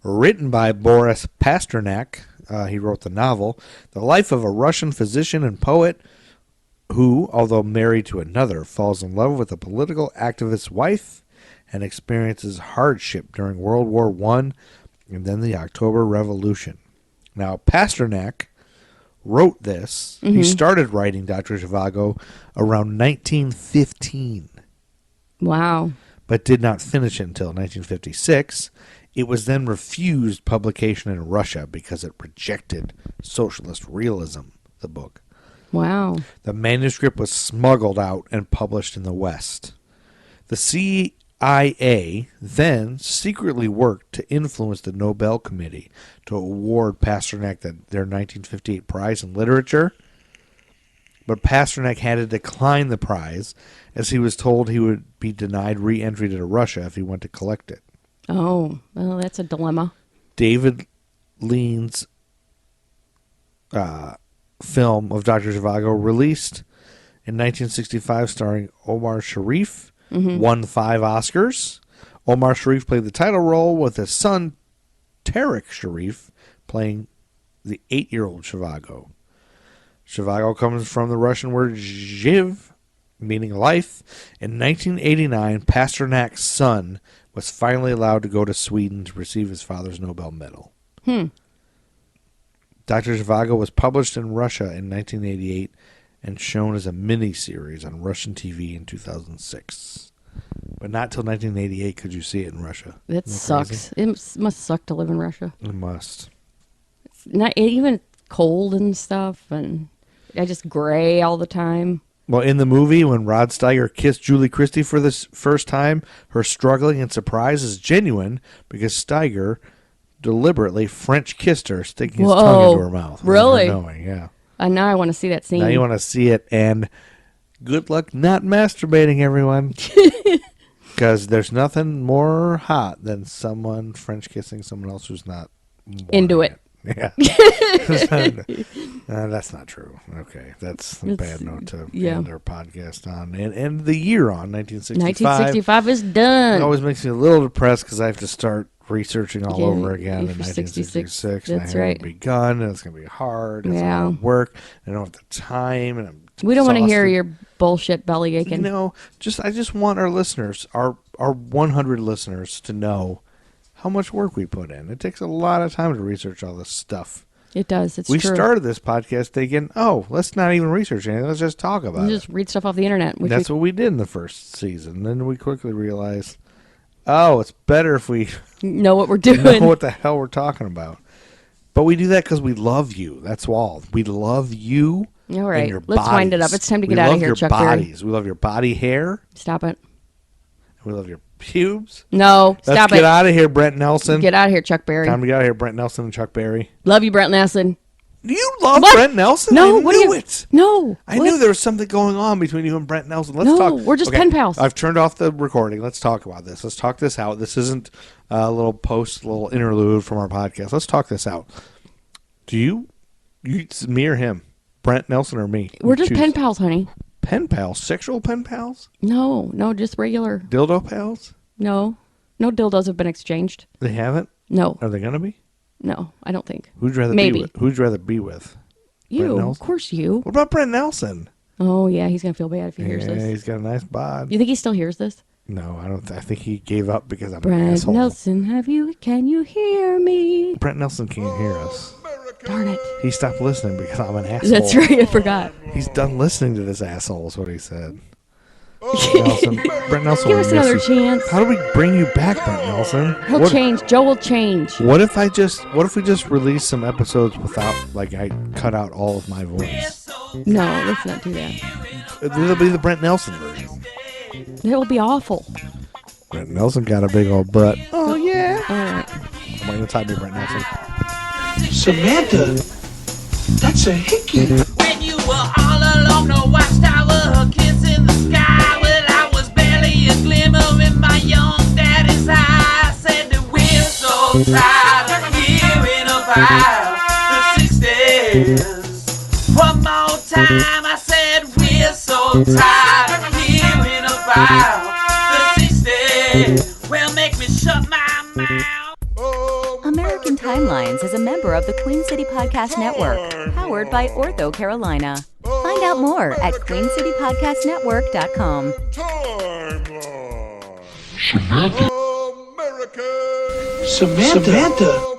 Written by Boris Pasternak. He wrote the novel. The life of a Russian physician and poet who, although married to another, falls in love with a political activist's wife and experiences hardship during World War I and then the October Revolution. Now, Pasternak wrote this. He started writing Dr. Zhivago around 1915. Wow. But did not finish it until 1956. It was then refused publication in Russia because it rejected socialist realism, the book. Wow. The manuscript was smuggled out and published in the West. The CIA then secretly worked to influence the Nobel Committee to award Pasternak their 1958 prize in literature. But Pasternak had to decline the prize as he was told he would be denied re-entry to Russia if he went to collect it. Oh, well, that's a dilemma. David Lean's film of Dr. Zhivago, released in 1965, starring Omar Sharif, won 5 Oscars. Omar Sharif played the title role, with his son, Tarek Sharif, playing the 8-year-old Zhivago. Zhivago comes from the Russian word zhiv, meaning life. In 1989, Pasternak's son was finally allowed to go to Sweden to receive his father's Nobel medal. Dr. Zhivago was published in Russia in 1988 and shown as a mini-series on Russian TV in 2006. But not till 1988 could you see it in Russia. That sucks. It must suck to live in Russia. It must. It's not even cold and stuff, and just gray all the time. Well, in the movie, when Rod Steiger kissed Julie Christie for the first time, her struggling and surprise is genuine because Steiger deliberately French kissed her, sticking his tongue into her mouth. Really? Yeah. And now I want to see that scene. Now you want to see it, and good luck not masturbating, everyone. Because there's nothing more hot than someone French kissing someone else who's not into it. Yeah. That's not true. Okay. That's a bad note to end our podcast on. And the year on, 1965. 1965 is done. It always makes me a little depressed because I have to start researching all over again in 1966. That's and I right. haven't begun, and it's going to be hard. It's a lot of work. I don't have the time, and I'm we don't want to hear your bullshit belly aching. I just want our listeners, our 100 listeners, to know how much work we put in. It takes a lot of time to research all this stuff. It does. It's true. We true. started this podcast thinking, let's not even research anything. Let's just talk about it. Just read stuff off the internet. That's what we did in the first season. Then we quickly realized, it's better if we know what we're doing. Know what the hell we're talking about. But we do that because we love you. That's all. We love you. All right. And your Let's bodies. wind it up. It's time to get out of here, Chuck Berry. We love your bodies. We love your body hair. Stop it. We love your pubes. No, stop it. Let's get out of here, Brent Nelson. Get out of here, Chuck Berry. Time to get out of here, Brent Nelson and Chuck Berry. Love you, Brent Nelson. You love Brent Nelson? No, I knew it. No. I knew there was something going on between you and Brent Nelson. Let's talk. We're just pen pals. I've turned off the recording. Let's talk about this. Let's talk this out. This isn't a little interlude from our podcast. Let's talk this out. Do you me or him? Brent Nelson or me? We're You just choose. pen pals, honey. Pen pals? Sexual pen pals? No, just regular. Dildo pals? No dildos have been exchanged. They haven't? No, Are they going to be? no, I don't think. Who'd rather Maybe. be with? Who'd rather be with? Brent You, Nelson? of course you. What about Brent Nelson? Oh, yeah, he's going to feel bad if he hears Yeah, this. he's got a nice bod. You think he still hears this? No, I don't. I think he gave up because I'm an Brent asshole. Nelson, can you hear me? Brent Nelson can't hear us. Darn it. He stopped listening because I'm an asshole. That's right, I forgot. He's done listening to this asshole is what he said. Brent Nelson, Give we us miss another you. chance. How do we bring you back, Brent Nelson? He'll change. Joe will change. What if we just release some episodes without, like, I cut out all of my voice? No, let's not do that. It'll be the Brent Nelson version. It will be awful. Brent Nelson got a big old butt. Oh yeah. All right. I'm gonna type me Brent Nelson. Samantha, that's a hickey. When you were all along the watchtower, kissing the sky, well, I was barely a glimmer in my young daddy's eye. I said that we're so tired of hearing about the 60s. One more time, I said we're so tired of hearing about the 60s. Well, make me shut my mouth. American Timelines is a member of the Queen City Podcast Network, powered by Ortho Carolina. Find out more at queencitypodcastnetwork.com. Samantha.